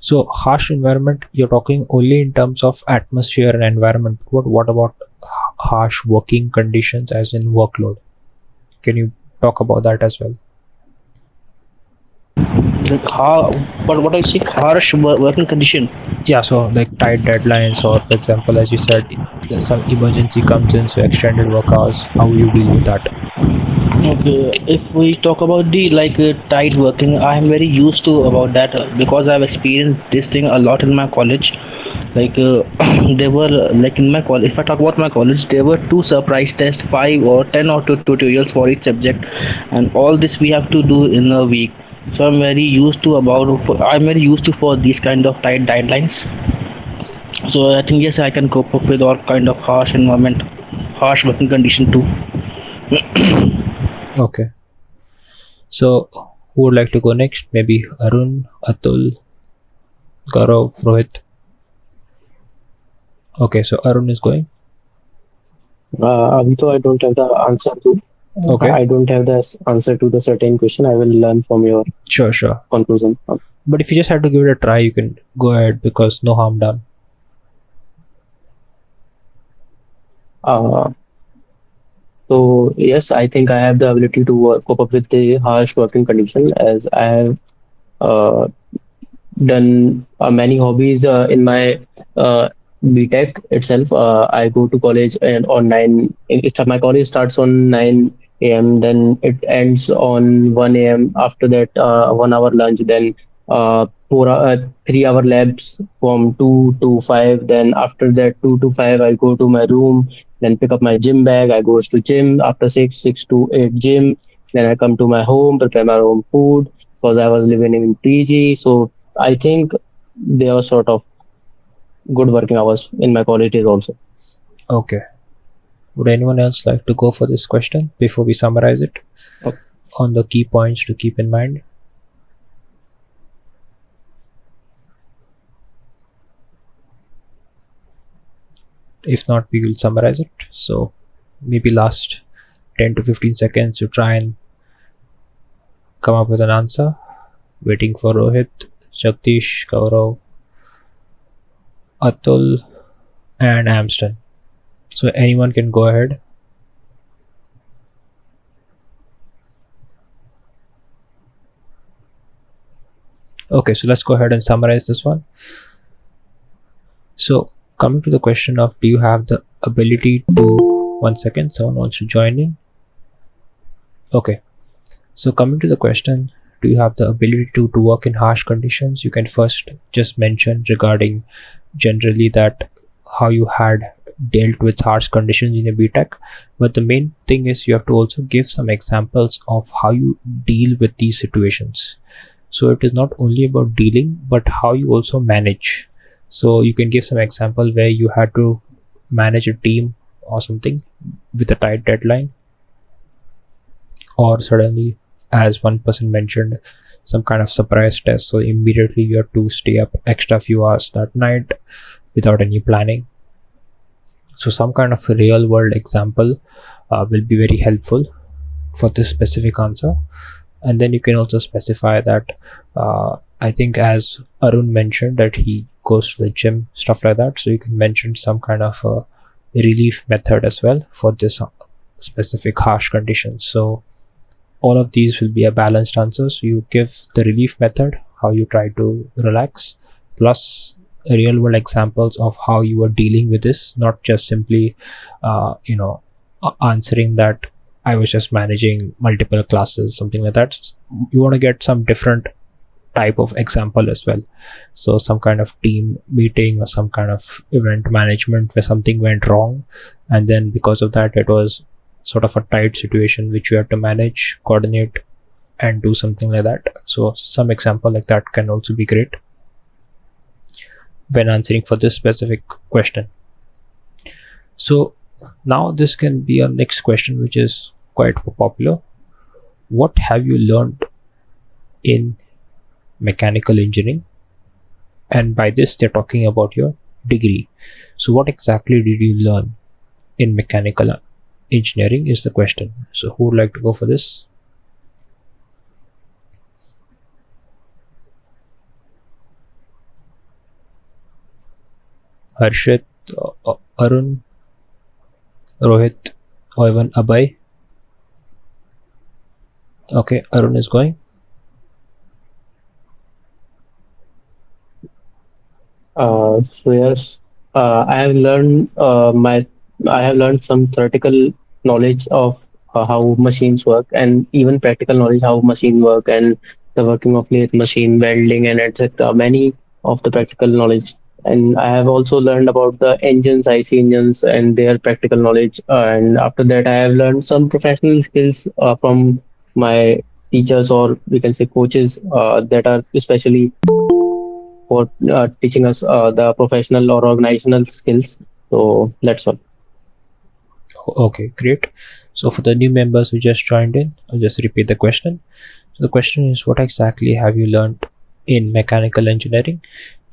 So harsh environment, you're talking only in terms of atmosphere and environment. What about harsh working conditions as in workload? Can you talk about that as well? Like how, but what I see harsh working condition. Yeah, so like tight deadlines, or for example, as you said, some emergency comes in, so extended work hours. How will you deal with that? Okay, if we talk about the tight working, I am very used to about that because I've experienced this thing a lot in my college. There were in my college. If I talk about my college, there were 2 surprise tests, 5 or 10 or 2 tutorials for each subject, and all this we have to do in a week. So I'm very used to for these kind of tight deadlines. So I think yes, I can cope up with all kind of harsh environment, harsh working condition too. Okay. So who would like to go next? Maybe Arun, Atul, Gaurav, Rohit. Okay, so Arun is going. Avito, I don't have the answer to. Okay. I don't have the answer to the certain question. I will learn from your Sure. conclusion. But if you just had to give it a try, you can go ahead, because no harm done. Uh, so yes, I think I have the ability to cope up with the harsh working condition, as I have uh, done many hobbies in my b.tech itself. I go to college and on 9. My college starts on 9 a.m. Then it ends on 1 a.m. After that, 1 hour lunch. Then 3 hour labs from 2 to 5. Then after that, 2 to 5, I go to my room. Then pick up my gym bag. I goes to gym after 6 to 8 gym. Then I come to my home, prepare my own food because I was living in PG. So I think they are sort of good working hours in my college days also. Okay. Would anyone else like to go for this question before we summarize it on the key points to keep in mind? If not, we will summarize it. So maybe last 10 to 15 seconds to try and come up with an answer. Waiting for Rohit, Jagdish, Gaurav, Atul, and Amston. So anyone can go ahead. Okay, so let's go ahead and summarize this one. So coming to the question of, do you have the ability to, 1 second, someone wants to join in. Okay, so coming to the question, do you have the ability to work in harsh conditions? You can first just mention regarding generally that how you had dealt with harsh conditions in your b.tech, but the main thing is you have to also give some examples of how you deal with these situations. So it is not only about dealing, but how you also manage. So you can give some example where you had to manage a team or something with a tight deadline, or suddenly, as one person mentioned, some kind of surprise test, so immediately you have to stay up extra few hours that night without any planning. So some kind of a real world example will be very helpful for this specific answer. And then you can also specify that I think, as Arun mentioned, that he goes to the gym, stuff like that, so you can mention some kind of a relief method as well for this specific harsh conditions. So all of these will be a balanced answer. So you give the relief method, how you try to relax, plus real world examples of how you are dealing with this, not just simply answering that I was just managing multiple classes, something like that. You want to get some different type of example as well. So some kind of team meeting or some kind of event management where something went wrong, and then because of that it was sort of a tight situation which you had to manage, coordinate, and do something like that. So some example like that can also be great when answering for this specific question. So now this can be a next question which is quite popular. What have you learned in mechanical engineering? And by this they're talking about your degree. So what exactly did you learn in mechanical engineering is the question. So who would like to go for this? Harshit, Arun, Rohit, or even Abhay? Okay, Arun is going. So yes, I have learned some theoretical knowledge of how machines work, and even practical knowledge how machine work and the working of lathe machine, welding, and etc. Many of the practical knowledge, and I have also learned about the engines, IC engines, and their practical knowledge. And after that, I have learned some professional skills from my teachers, or we can say coaches, that are especially for teaching us the professional or organizational skills. So that's all. Okay, great. So for the new members who just joined in, I'll just repeat the question. So the question is, what exactly have you learned in mechanical engineering?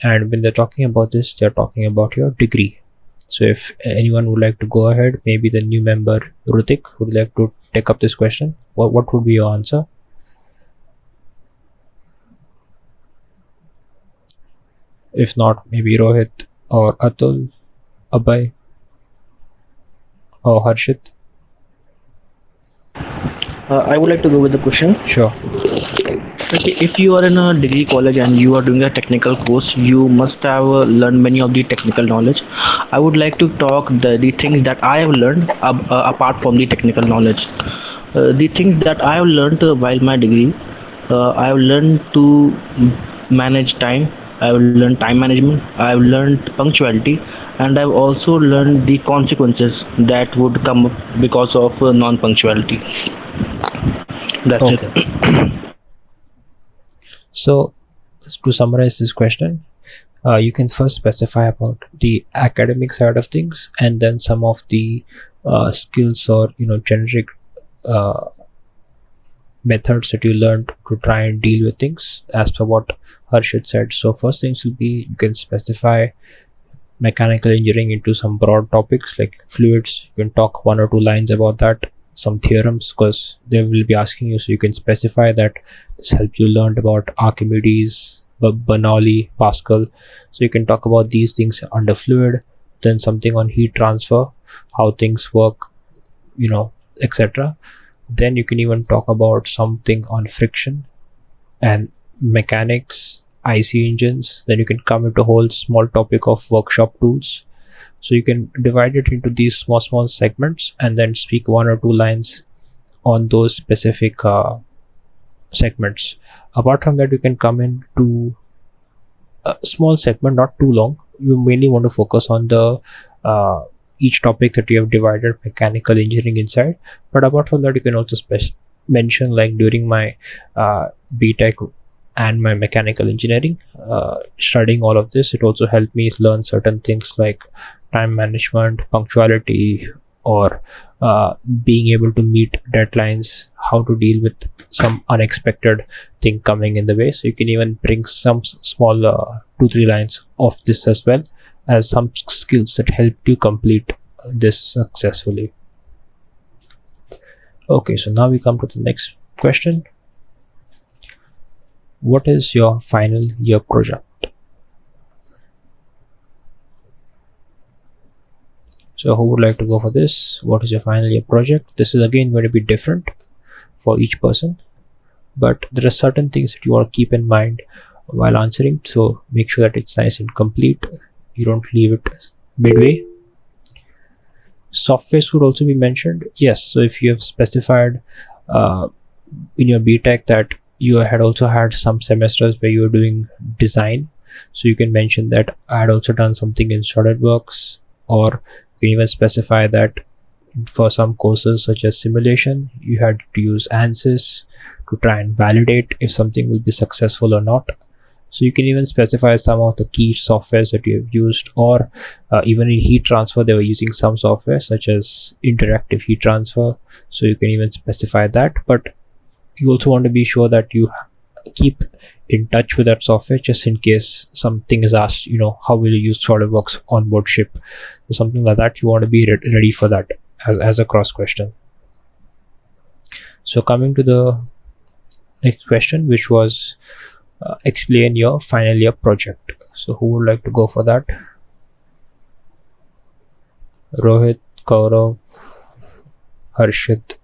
And when they're talking about this, they're talking about your degree. So if anyone would like to go ahead, maybe the new member Rutik would like to take up this question. What would be your answer? If not, maybe Rohit or Atul, Abhay or Harshit. I would like to go with the question. Sure. Okay, if you are in a degree college and you are doing a technical course, you must have learned many of the technical knowledge. I would like to talk the things that I have learned apart from the technical knowledge. The things that I have learned while my degree, I have learned to manage time. I have learned time management. I have learned punctuality, and I've also learned the consequences that would come because of non-punctuality. That's Okay. it. So to summarize this question, you can first specify about the academic side of things, and then some of the skills or generic methods that you learned to try and deal with things as per what Harshit said. So first things will be, you can specify mechanical engineering into some broad topics like fluids. You can talk 1 or 2 lines about that, some theorems, because they will be asking you, so you can specify that. This helps you learn about Archimedes, Bernoulli, Pascal. So you can talk about these things under fluid, then something on heat transfer, how things work, etc. Then you can even talk about something on friction and mechanics, IC engines. Then you can come into a whole small topic of workshop tools. So you can divide it into these small segments and then speak 1 or 2 lines on those specific segments. Apart from that, you can come into a small segment, not too long. You mainly want to focus on the each topic that you have divided mechanical engineering inside. But apart from that, you can also mention, like during my b.tech and my mechanical engineering, studying all of this, it also helped me learn certain things like time management, punctuality, or being able to meet deadlines, how to deal with some unexpected thing coming in the way. So you can even bring some small 2-3 lines of this as well as some skills that help you complete this successfully. Okay, so now we come to the next question. What is your final year project? So who would like to go for this? What is your final year project? This is again going to be different for each person, but there are certain things that you want to keep in mind while answering. So make sure that it's nice and complete. You don't leave it midway. Software should also be mentioned. Yes, so if you have specified in your b.tech that you had also had some semesters where you were doing design, so you can mention that I had also done something in SolidWorks, or you can even specify that for some courses such as simulation you had to use ANSYS to try and validate if something will be successful or not. So you can even specify some of the key softwares that you have used, or even in heat transfer they were using some software such as interactive heat transfer, so you can even specify that. But you also want to be sure that you keep in touch with that software just in case something is asked, how will you use SolidWorks on board ship, so something like that. You want to be ready for that as a cross question. So coming to the next question, which was explain your final year project. So who would like to go for that? Rohit, Gaurav, Harshit.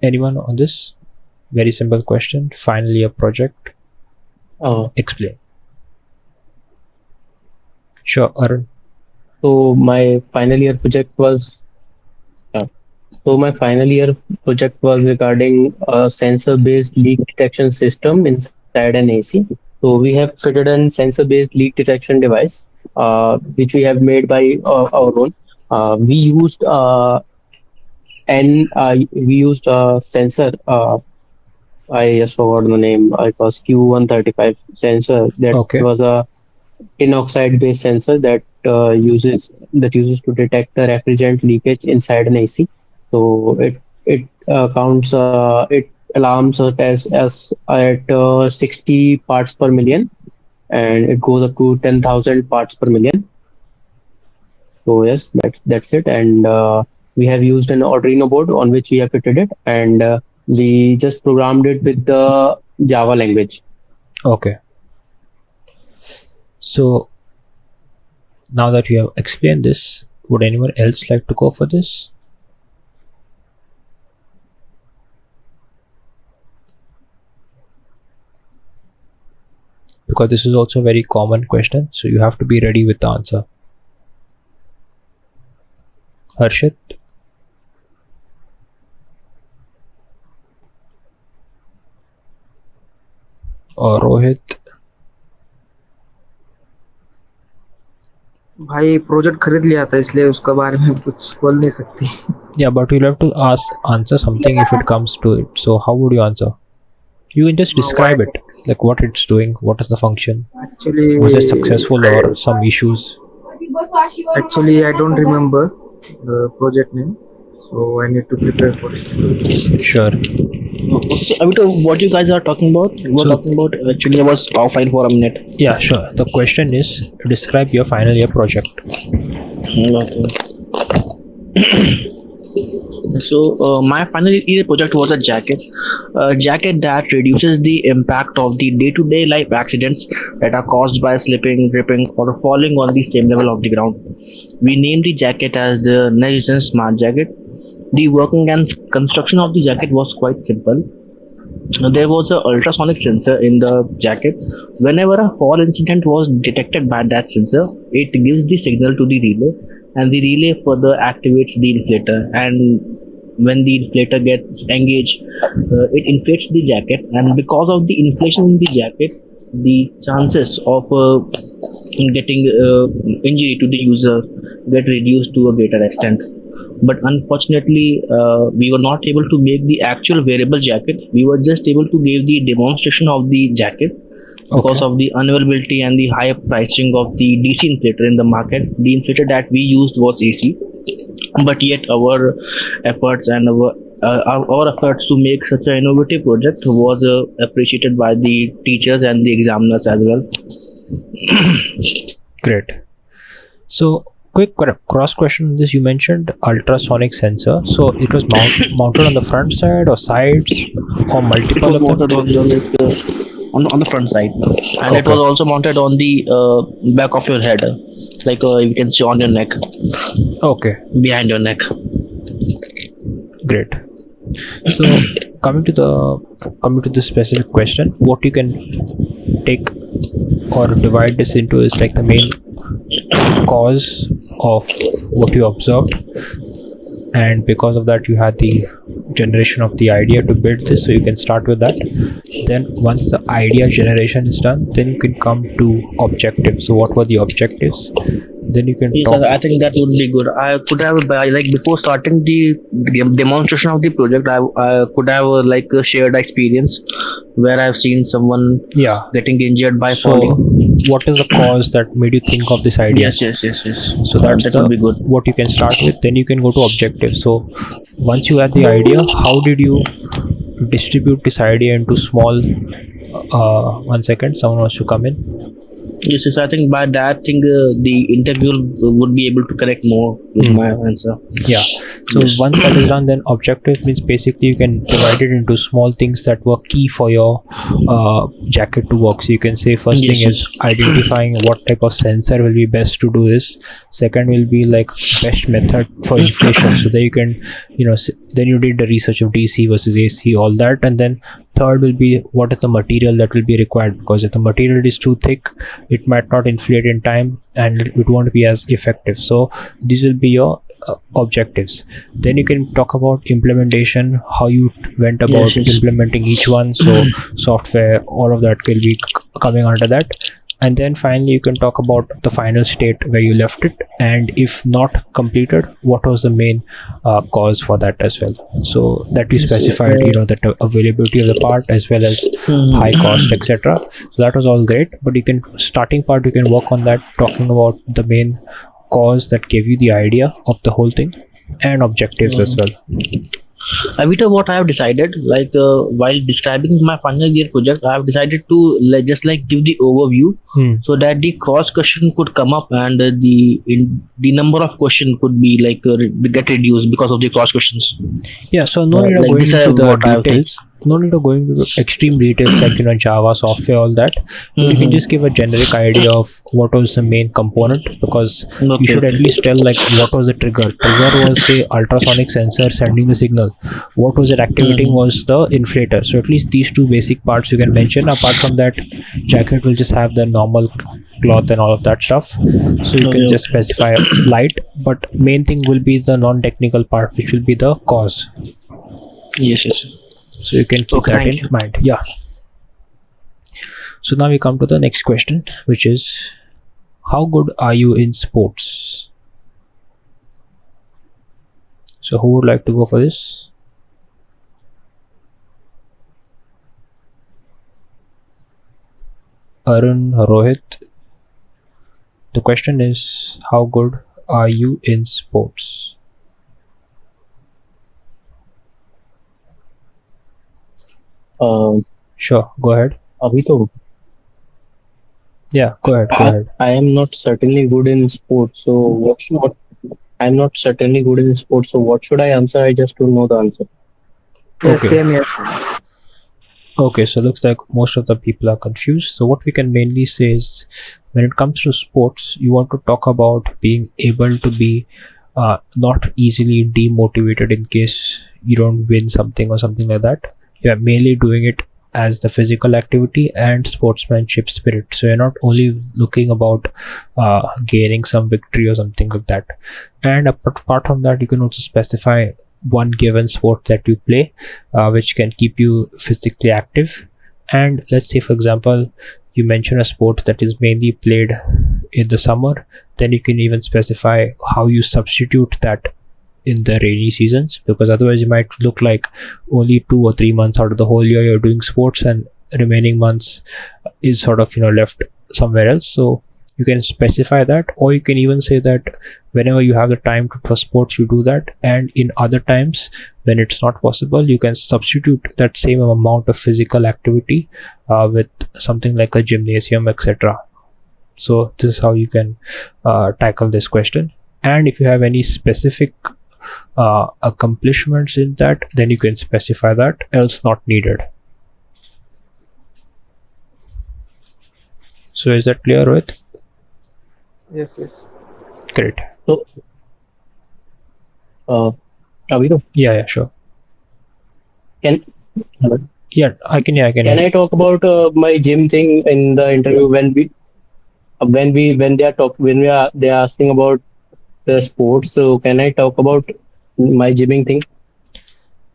Anyone on this? Very simple question. Final year project. Explain. Sure, Arun. So my final year project was regarding a sensor-based leak detection system inside an AC. So we have fitted a sensor-based leak detection device, which we have made by our own. We used a sensor. I just forgot the name. It was Q135 sensor. That Okay. was a tin oxide based sensor that uses to detect the refrigerant leakage inside an AC. So it alarms it as at 60 parts per million, and it goes up to 10,000 parts per million. So yes, that's it. And we have used an Arduino board on which we have fitted it, and we just programmed it with the Java language. Okay. So now that you have explained this, would anyone else like to go for this? Because this is also a very common question, so you have to be ready with the answer. Harshit? Or Rohit? भाई project खरीद लिया था इसलिए उसके बारे में कुछ बोल नहीं सकती. Yeah, but you'll have to answer something if it comes to it. So how would you answer? You can just describe it, like what it's doing, what is the function, Actually, was it successful or some issues. Actually, I don't remember the project name, so I need to prepare for it. Sure. So, AVITO, what you guys are talking about? Actually, I was offline for a minute. Yeah, sure. The question is, describe your final year project. Okay. So my final year project was a jacket that reduces the impact of the day-to-day life accidents that are caused by slipping, tripping, or falling on the same level of the ground. We named the jacket as the Next Gen Smart Jacket. The working and construction of the jacket was quite simple. There was an ultrasonic sensor in the jacket. Whenever a fall incident was detected by that sensor, it gives the signal to the relay, and the relay further activates the inflator. And when the inflator gets engaged, it inflates the jacket, and because of the inflation in the jacket, the chances of getting injury to the user get reduced to a greater extent. But unfortunately, we were not able to make the actual wearable jacket. We were just able to give the demonstration of the jacket. Because of the unavailability and the higher pricing of the DC inflator in the market. The inflator that we used was AC, but yet our efforts and our efforts to make such an innovative project was appreciated by the teachers and the examiners as well. Great. So quick cross question on this. You mentioned ultrasonic sensor, so it was mounted on the front side or sides or multiple of them? On the front side, and it was also mounted on the back of your head, like you can see on your neck. Okay. Behind your neck. Great. So coming to the specific question, what you can take or divide this into is like the main cause of what you observed, and because of that you had the generation of the idea to build this, so you can start with that. Then once the idea generation is done, then you can come to objectives. So what were the objectives? Then you can Yes, talk. sir, I think that would be good. I could have like before starting the demonstration of the project, I could have like a shared experience where I've seen someone Yeah, getting injured by so falling. what is the cause that made you think of this idea? Yes. So that's That the would be good. what you can start with. Then you can go to objectives. So once you had the idea, how did you distribute this idea into small 1 second, someone wants to come in. Yes. I think by that thing, the interviewer would be able to connect more with my answer. Yeah, so Yes. once that is done, then objective means basically you can divide it into small things that were key for your jacket to work. So you can say first Yes, thing is identifying what type of sensor will be best to do this. Second will be like best method for inflation, so there you can then you did the research of DC versus AC, all that. And then third will be what is the material that will be required, because if the material is too thick, it might not inflate in time and it won't be as effective. So these will be your objectives. Then you can talk about implementation, how you went about Yes. implementing each one. So software, all of that will be coming under that. And then finally you can talk about the final state where you left it, and if not completed, what was the main cause for that as well. So that you specified, that availability of the part as well as high cost, etc. So that was all great, but you can starting part you can work on that, talking about the main cause that gave you the idea of the whole thing, and objectives as well. Avita, what I have decided, like while describing my final year project, I have decided to just like give the overview so that the cross question could come up, and the number of question could be like get reduced because of the cross questions. Yeah, so no need of Like going this, into the what I have details. No need of going into extreme details like Java software, all that. You can just give a generic idea of what was the main component, because you should at least tell like what was the trigger. Trigger was the ultrasonic sensor sending the signal. What was it activating was the inflator. So at least these two basic parts you can mention. Apart from that, jacket will just have the normal cloth and all of that stuff. So you can just specify light, but main thing will be the non-technical part, which will be the cause. Yes. So you can keep that in mind. Yeah. So now we come to the next question, which is, how good are you in sports? So who would like to go for this? Arun, Rohit. The question is, how good are you in sports? Sure, go ahead. AVITO, Yeah, go ahead. I am not certainly good in sports, so I'm not certainly good in sports, so what should I answer? I just don't know the answer. Yes, Okay. same here. Okay, so looks like most of the people are confused. So what we can mainly say is, when it comes to sports, you want to talk about being able to be not easily demotivated in case you don't win something or something like that. You're mainly doing it as the physical activity and sportsmanship spirit. So you're not only looking about gaining some victory or something like that. And apart from that, you can also specify one given sport that you play, which can keep you physically active. And let's say, for example, you mention a sport that is mainly played in the summer, then you can even specify how you substitute that in the rainy seasons, because otherwise you might look like only 2 or 3 months out of the whole year you're doing sports, and remaining months is sort of left somewhere else. So you can specify that, or you can even say that whenever you have the time for sports, you do that, and in other times when it's not possible, you can substitute that same amount of physical activity with something like a gymnasium, etc. So this is how you can tackle this question. And if you have any specific accomplishments in that, then you can specify that, else not needed. So is that clear, Rohit? Yes. Great. So, AVITO, Yeah, sure. can Yeah, I can. can I talk about my gym thing in the interview when we? when they are asking about the sports, so can I talk about my gymming thing?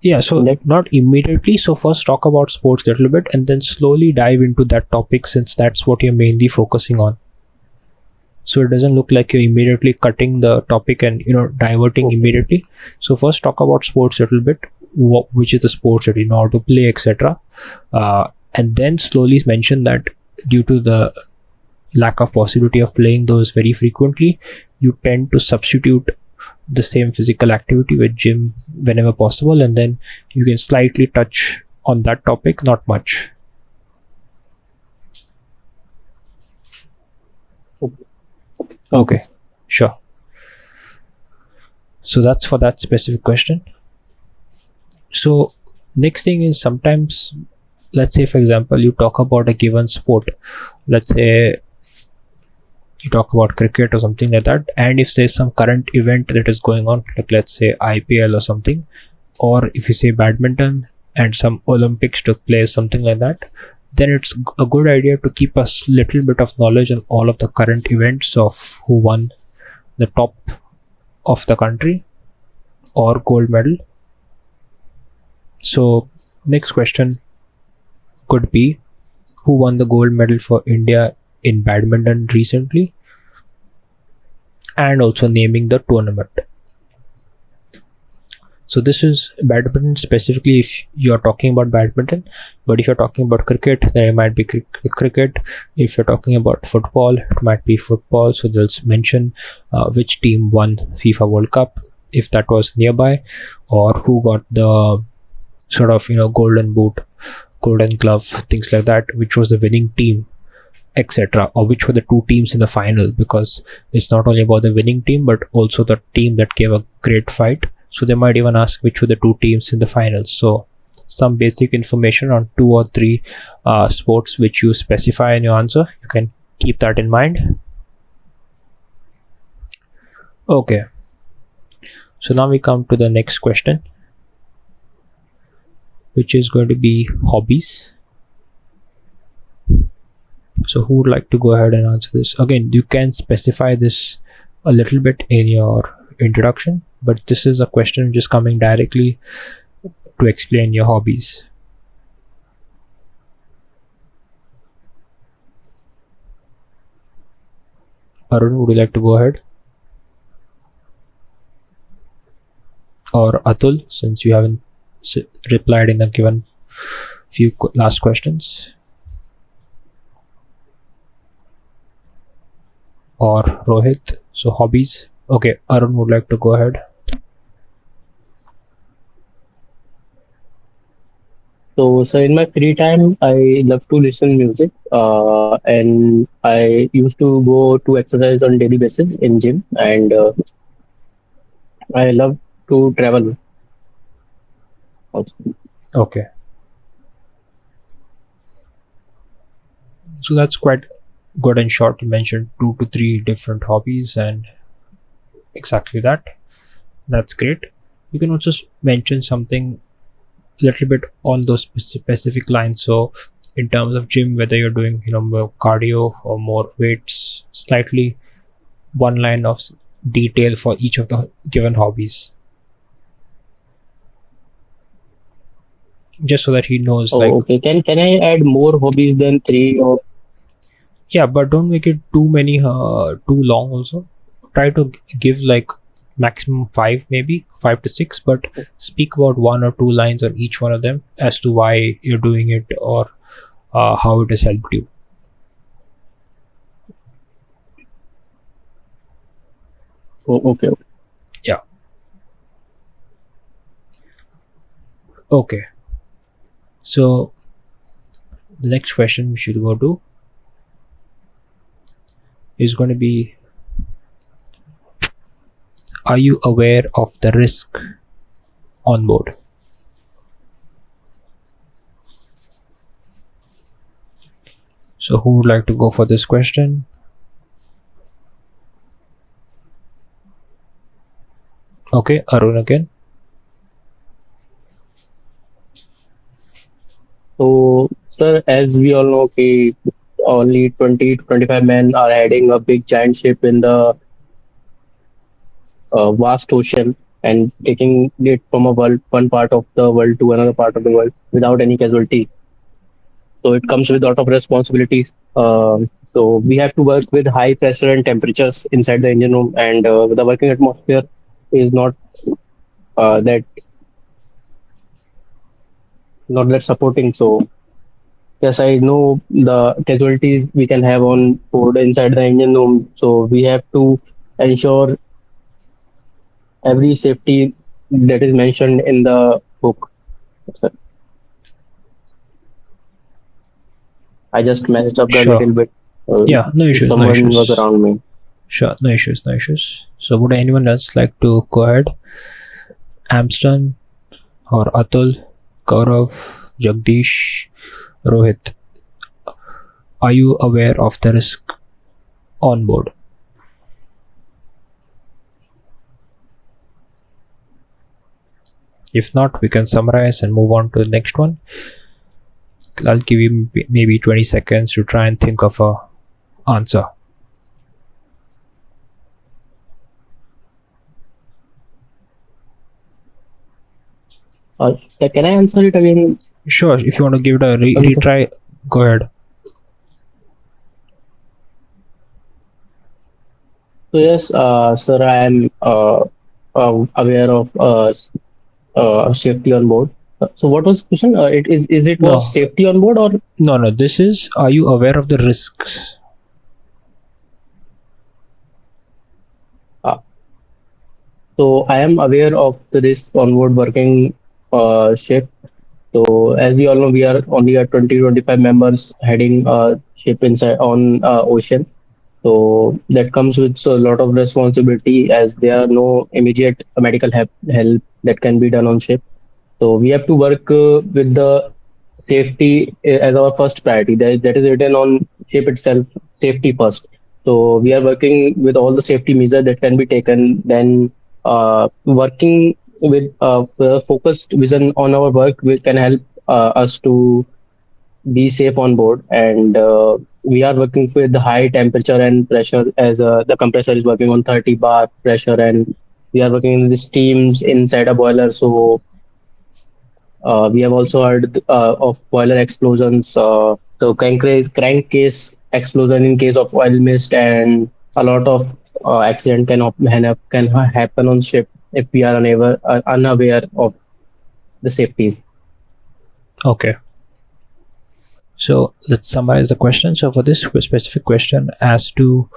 Yeah, so Like, not immediately. So first talk about sports a little bit and then slowly dive into that topic since that's what you're mainly focusing on. So it doesn't look like you're immediately cutting the topic and diverting okay. immediately. So first talk about sports a little bit, which is the sports that you know how to play, etc. And then slowly mention that due to the lack of possibility of playing those very frequently, you tend to substitute the same physical activity with gym whenever possible, and then you can slightly touch on that topic, not much. Okay, sure. So that's for that specific question. So next thing is, sometimes, let's say for example you talk about a given sport, let's say you talk about cricket or something like that, and if there's some current event that is going on, like let's say IPL or something, or if you say badminton and some Olympics took place, something like that, then it's a good idea to keep a little bit of knowledge on all of the current events of who won the top of the country or gold medal. So next question could be, who won the gold medal for India in badminton recently, and also naming the tournament. So this is badminton specifically if you're talking about badminton, but if you're talking about cricket, then it might be cricket. If you're talking about football, it might be football. So they'll mention which team won FIFA World Cup if that was nearby, or who got the sort of golden boot, golden glove, things like that, which was the winning team, etc., or which were the two teams in the final, because it's not only about the winning team but also the team that gave a great fight. So they might even ask which were the two teams in the finals. So some basic information on 2 or 3 sports which you specify in your answer, you can keep that in mind. Okay, so now we come to the next question, which is going to be hobbies. So who would like to go ahead and answer this? Again, you can specify this a little bit in your introduction, but this is a question just coming directly to explain your hobbies. Arun, would you like to go ahead? Or Atul, since you haven't replied in the given few last questions? Or Rohit? So hobbies. Okay, Arun would like to go ahead. So in my free time, I love to listen music, and I used to go to exercise on daily basis in gym, and I love to travel also. Okay, so that's quite good and short. You mentioned 2 to 3 different hobbies, and exactly that's great. You can also mention something a little bit on those specific lines. So in terms of gym, whether you're doing more cardio or more weights, slightly one line of detail for each of the given hobbies, just so that he knows. Oh, Like, okay. Can I add more hobbies than 3 or yeah, but don't make it too many, too long also. Try to give like maximum 5, maybe 5 to 6, but speak about 1 or 2 lines on each one of them as to why you're doing it, or how it has helped you. okay. Yeah. Okay, so the next question we should go to is going to be, are you aware of the risk on board? So who would like to go for this question? Okay, Arun again. So, sir, as we all know, only 20 to 25 men are heading a big giant ship in the vast ocean and taking it from one part of the world to another part of the world without any casualty. So it comes with a lot of responsibilities. So we have to work with high pressure and temperatures inside the engine room, and the working atmosphere is that not that supporting. So yes, I know the casualties we can have on board inside the engine room. So we have to ensure every safety that is mentioned in the book. So I just messed up the Sure. little bit. Yeah, no If issues, no someone was issues. around me. Sure, no issues, no issues. So would anyone else like to go ahead? Amston or Atul, Gaurav, Jagdish, Rohit, are you aware of the risk on board? If not, we can summarize and move on to the next one. I'll give you maybe 20 seconds to try and think of a answer. Can I answer it again? Sure, if you want to give it a Avito? retry, go ahead. So yes, sir, I am aware of safety on board. So what was the question? Is it was No, safety on board or no, this is, are you aware of the risks? uh, so I am aware of the risk on board working ship. So as we all know, we are only at 20-25 members heading ship inside on ocean. So that comes with a lot of responsibility as there are no immediate medical help that can be done on ship. So we have to work with the safety as our first priority. That is written on ship itself, safety first. So we are working with all the safety measures that can be taken. Then working with focused vision on our work, which can help us to be safe on board. And we are working with the high temperature and pressure as the compressor is working on 30 bar pressure, and we are working in the steams inside a boiler. So we have also heard of boiler explosions, so crankcase explosion in case of oil mist, and a lot of accident can happen on ship if we are unaware of the safeties. Okay. So let's summarize the question. So for this specific question as to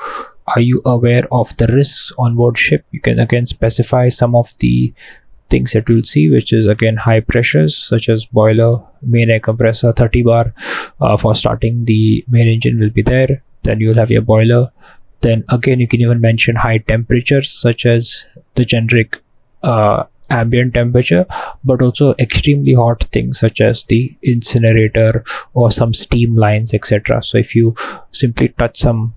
are you aware of the risks on board ship, you can again specify some of the things that you'll see, which is again high pressures such as boiler, main air compressor, 30 bar for starting the main engine will be there. Then you'll have your boiler. Then again you can even mention high temperatures such as the generic ambient temperature, but also extremely hot things such as the incinerator or some steam lines, etc. So if you simply touch some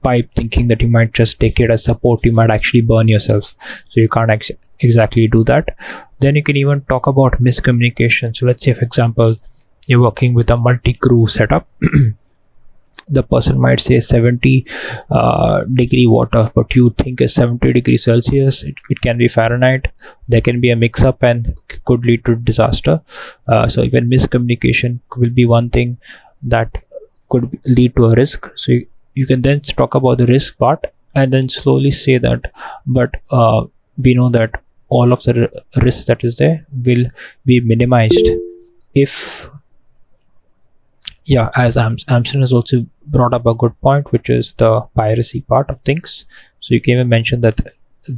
pipe thinking that you might just take it as support, you might actually burn yourself. So you can't exactly do that. Then you can even talk about miscommunication. So let's say, for example, you're working with a multi-crew setup. The person might say 70 degree water, but you think is 70 degrees Celsius. It can be Fahrenheit. There can be a mix up and could lead to disaster. So even miscommunication will be one thing that could lead to a risk. So you can then talk about the risk part and then slowly say that, but we know that all of the risks that is there will be minimized if, yeah, as Amson has also brought up a good point, which is the piracy part of things. So you can even mention that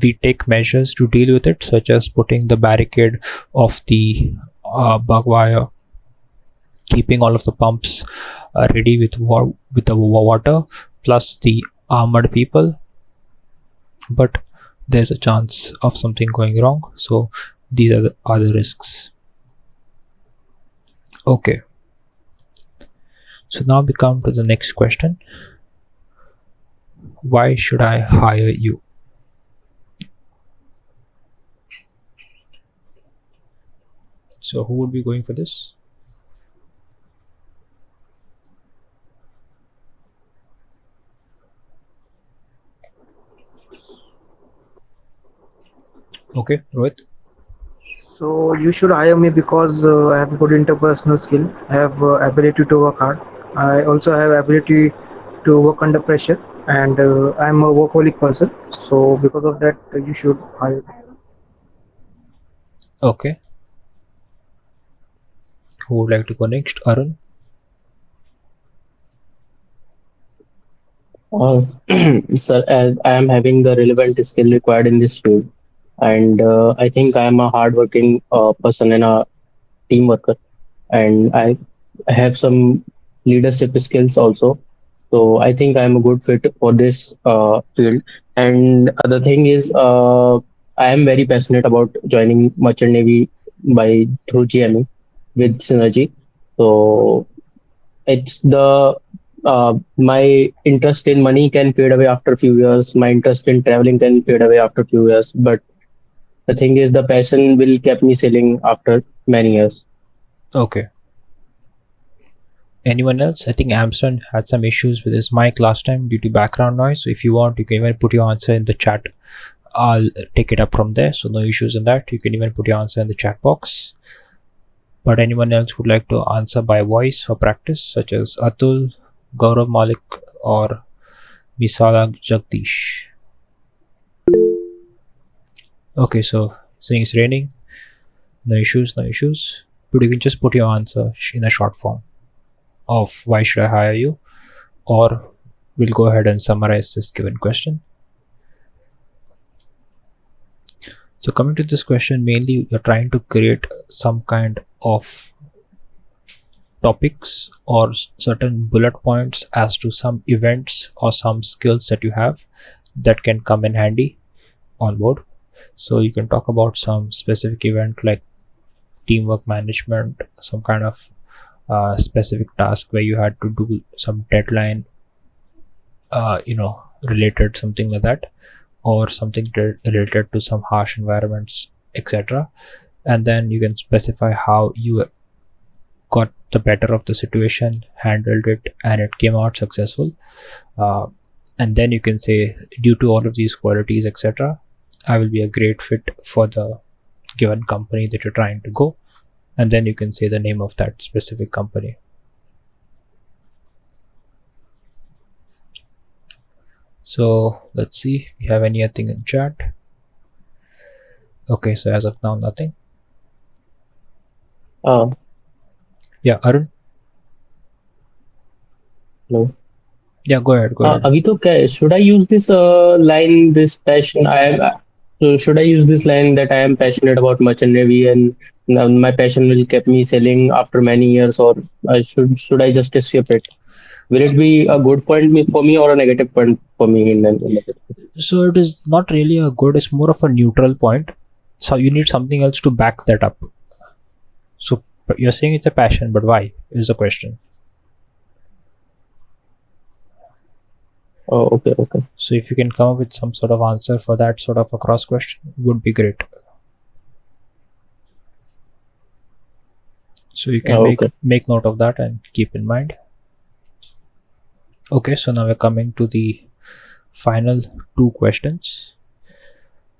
we take measures to deal with it, such as putting the barricade of the bug wire, keeping all of the pumps ready with the water, plus the armored people. But there's a chance of something going wrong. So these are the risks. Okay. So now we come to the next question. Why should I hire you? So who would be going for this? Okay, Rohit. So you should hire me because I have good interpersonal skill. I have ability to work hard. I also have ability to work under pressure, and I'm a workaholic person. So because of that, you should hire me. Okay. Who would like to go next? Arun? Uh, sir, as I am having the relevant skill required in this field, and I think I am a hardworking person and a team worker, and I have some leadership skills also. So I think I'm a good fit for this field. And other thing is, I am very passionate about joining Merchant Navy by through GME with Synergy. So it's the my interest in money can fade away after a few years. My interest in traveling can fade away after a few years. But the thing is, the passion will keep me sailing after many years. Okay. Anyone else? I think Amson had some issues with his mic last time due to background noise. So if you want, you can even put your answer in the chat. I'll take it up from there. So no issues in that. You can even put your answer in the chat box. But anyone else would like to answer by voice for practice, such as Atul, Gaurav Malik, or Misala Jagdish? Okay, so saying it's raining, no issues, no issues. But you can just put your answer in a short form of why should I hire you, or we'll go ahead and summarize this given question. So coming to this question, mainly you're trying to create some kind of topics or certain bullet points as to some events or some skills that you have that can come in handy on board. So you can talk about some specific event like teamwork management, some kind of specific task where you had to do some deadline, related, something like that, or something related to some harsh environments, etc. And then you can specify how you got the better of the situation, handled it, and it came out successful. And then you can say, due to all of these qualities, etc., I will be a great fit for the given company that you're trying to go. And then you can say the name of that specific company. So let's see if we have anything in chat. Okay, so as of now, nothing. Yeah, Arun? No. Yeah, go ahead. Avito, should I use this line, this passion? So should I use this line that I am passionate about merchant navy and my passion will keep me sailing after many years, or should I just skip it? Will it be a good point for me or a negative point for me in the So it is not really a good, it's more of a neutral point. So you need something else to back that up. So you're saying it's a passion, but why is the question. Oh, okay. So if you can come up with some sort of answer for that sort of a cross question, would be great. So you can make note of that and keep in mind. Okay, so now we're coming to the final two questions.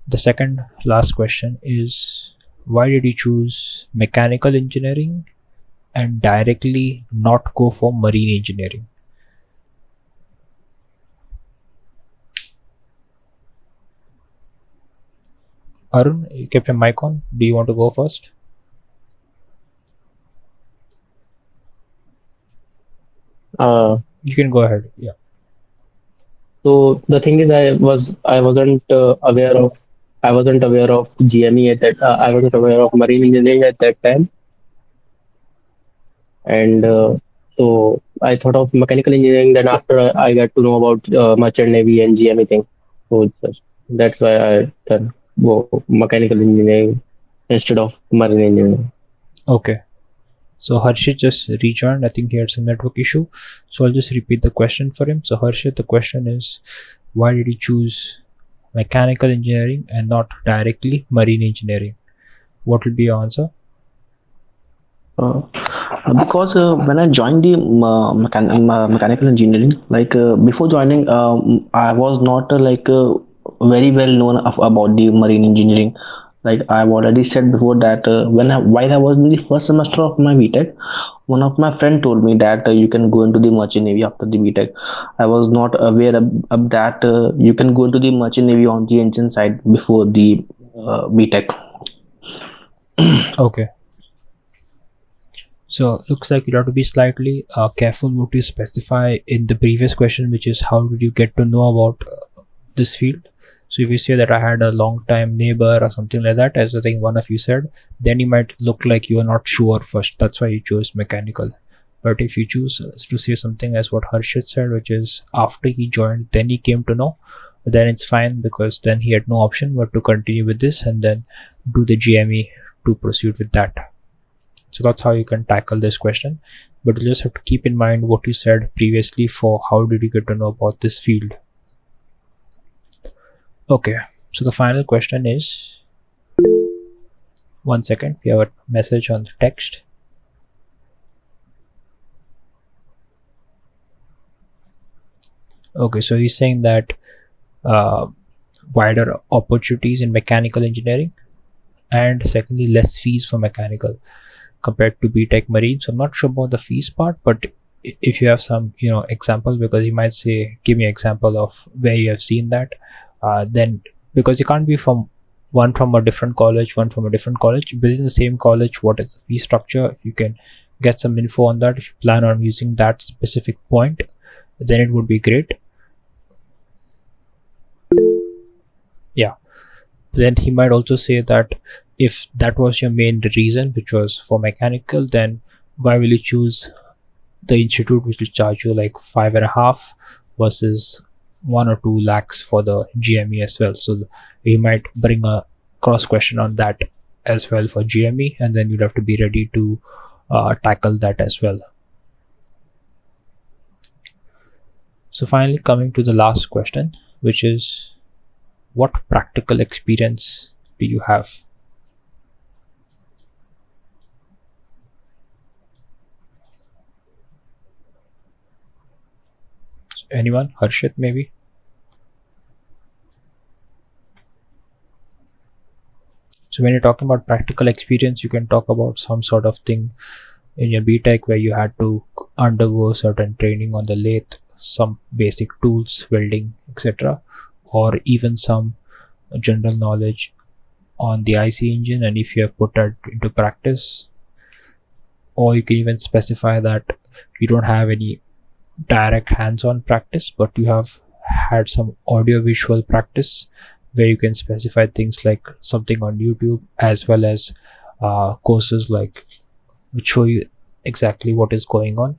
The second last question is, why did you choose mechanical engineering and directly not go for marine engineering? Arun, you kept your mic on. Do you want to go first? You can go ahead. Yeah. So the thing is, I wasn't aware of GME at that. I wasn't aware of marine engineering at that time, and so I thought of mechanical engineering. Then after I got to know about merchant navy and GME thing, so that's why I done mechanical engineering instead of marine engineering. Okay. So Harshit just rejoined. I think he had some network issue. So I'll just repeat the question for him. So Harshit, the question is, why did you choose mechanical engineering and not directly marine engineering? What will be your answer? Because when I joined the mechanical engineering, before joining, I was not very well known about the marine engineering. Like I've already said before that while I was in the first semester of my b.tech, one of my friend told me that you can go into the merchant navy after the b.tech. I was not aware of that you can go into the merchant navy on the engine side before the b.tech. Okay. So looks like you have to be slightly careful what you specify in the previous question, which is how did you get to know about this field. So if you say that I had a long time neighbor or something like that, as I think one of you said, then you might look like you are not sure first. That's why you chose mechanical. But if you choose to say something as what Harshit said, which is after he joined, then he came to know, then it's fine, because then he had no option but to continue with this and then do the GME to proceed with that. So that's how you can tackle this question. But you just have to keep in mind what you said previously for how did you get to know about this field. Okay, so the final question is, 1 second, we have a message on the text. Okay, so he's saying that wider opportunities in mechanical engineering, and secondly less fees for mechanical compared to b.tech marine. So I'm not sure about the fees part, but if you have some example, because you might say give me an example of where you have seen that, then because you can't be from a different college, within the same college, what is the fee structure? If you can get some info on that, if you plan on using that specific point, then it would be great. Yeah, then he might also say that if that was your main reason, which was for mechanical, then why will you choose the institute which will charge you like 5.5 versus 1 or 2 lakhs for the GME as well? So we might bring a cross question on that as well for GME, and then you'd have to be ready to tackle that as well. So finally, coming to the last question, which is, what practical experience do you have? So anyone? Harshit maybe? So when you're talking about practical experience, you can talk about some sort of thing in your b.tech where you had to undergo certain training on the lathe, some basic tools, welding, etc., or even some general knowledge on the IC engine, and if you have put that into practice. Or you can even specify that you don't have any direct hands-on practice, but you have had some audio-visual practice, where you can specify things like something on YouTube, as well as courses like which show you exactly what is going on,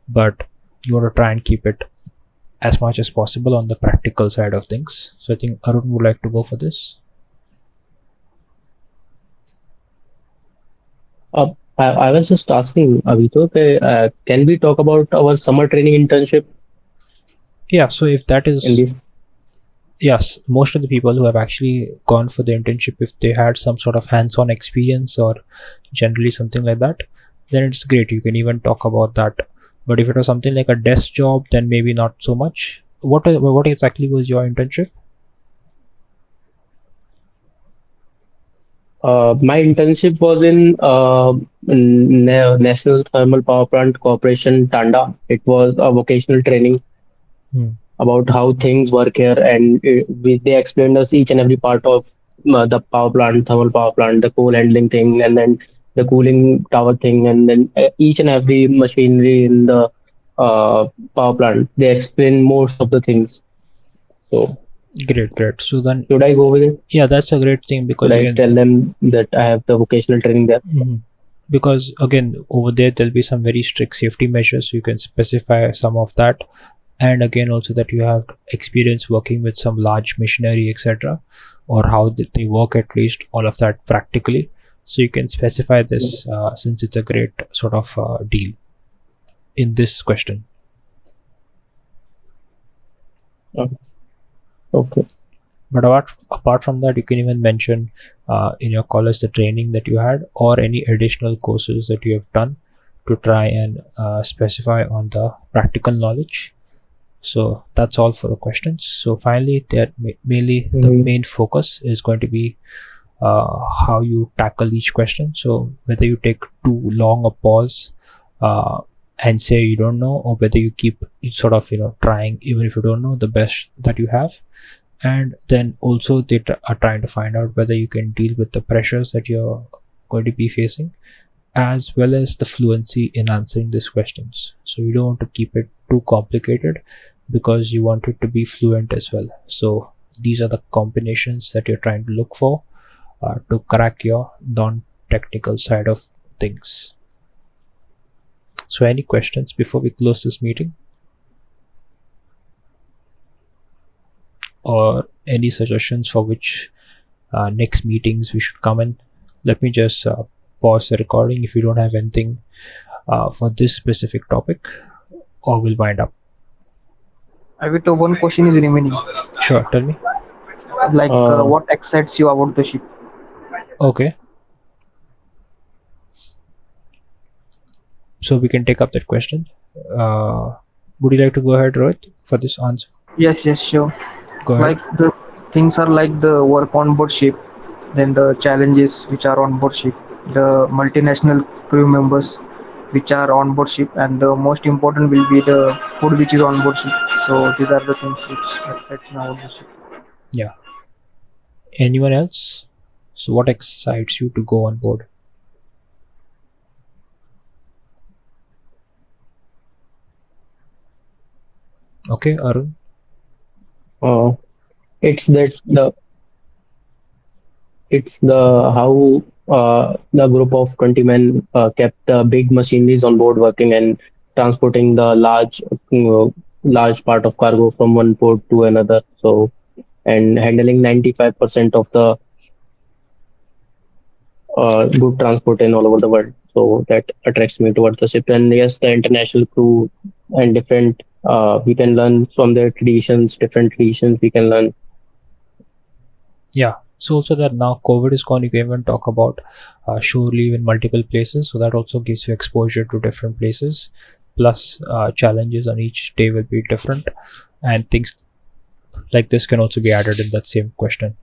but you want to try and keep it as much as possible on the practical side of things. So I think Arun would like to go for this. I was just asking Avito, can we talk about our summer training internship Yeah, so if that is in this? yes, most of the people who have actually gone for the internship, if they had some sort of hands-on experience or generally something like that, then it's great. You can even talk about that. But if it was something like a desk job, then maybe not so much. What exactly was your internship? My internship was in National Thermal Power Plant Corporation, Tanda. It was a vocational training about how things work here, and they explained us each and every part of the power plant, thermal power plant, the coal handling thing, and then the cooling tower thing, and then each and every machinery in the power plant. They explain most of the things. So Great. So then, should I go with it? yeah, that's a great thing, because Should I tell them that I have the vocational training there? Because again, over there there'll be some very strict safety measures, so you can specify some of that. And again, also that you have experience working with some large machinery, etc., or how they work, at least all of that practically. So you can specify this, since it's a great sort of deal in this question. Okay. But apart from that, you can even mention in your college the training that you had, or any additional courses that you have done to try and specify on the practical knowledge. So that's all for the questions. So finally, that mainly the main focus is going to be how you tackle each question. So whether you take too long a pause and say you don't know, or whether you keep sort of trying even if you don't know the best that you have. And then also they are trying to find out whether you can deal with the pressures that you're going to be facing, as well as the fluency in answering these questions. So you don't want to keep it too complicated because you want it to be fluent as well. So these are the combinations that you're trying to look for to crack your non-technical side of things. So any questions before we close this meeting? Or any suggestions for which next meetings we should come in? Let me just pause the recording if you don't have anything for this specific topic, or we'll wind up. AVITO, one question is remaining. Sure, tell me. Like, what excites you about the ship? Okay. So we can take up that question. Would you like to go ahead, Rohit, for this answer? Yes, sure. Go ahead. Like the things are like the work on board ship, then the challenges which are on board ship, the multinational crew members which are on board ship, and the most important will be the food which is on board ship. So these are the things which excites me about the ship. Yeah. Anyone else? So what excites you to go on board? Okay, Arun. It's the how the group of 20 men kept the big machineries on board working and transporting the large part of cargo from one port to another. So, and handling 95% of the good transport in all over the world. So that attracts me towards the ship. And yes, the international crew and different we can learn from their traditions, different traditions we can learn. Yeah. So also that now COVID is gone, you can even talk about shore leave in multiple places. So that also gives you exposure to different places. Plus challenges on each day will be different, and things like this can also be added in that same question.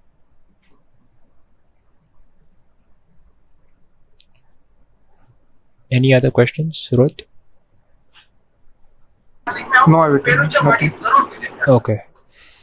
Any other questions, Rohit? No, AVITO, nothing. Okay.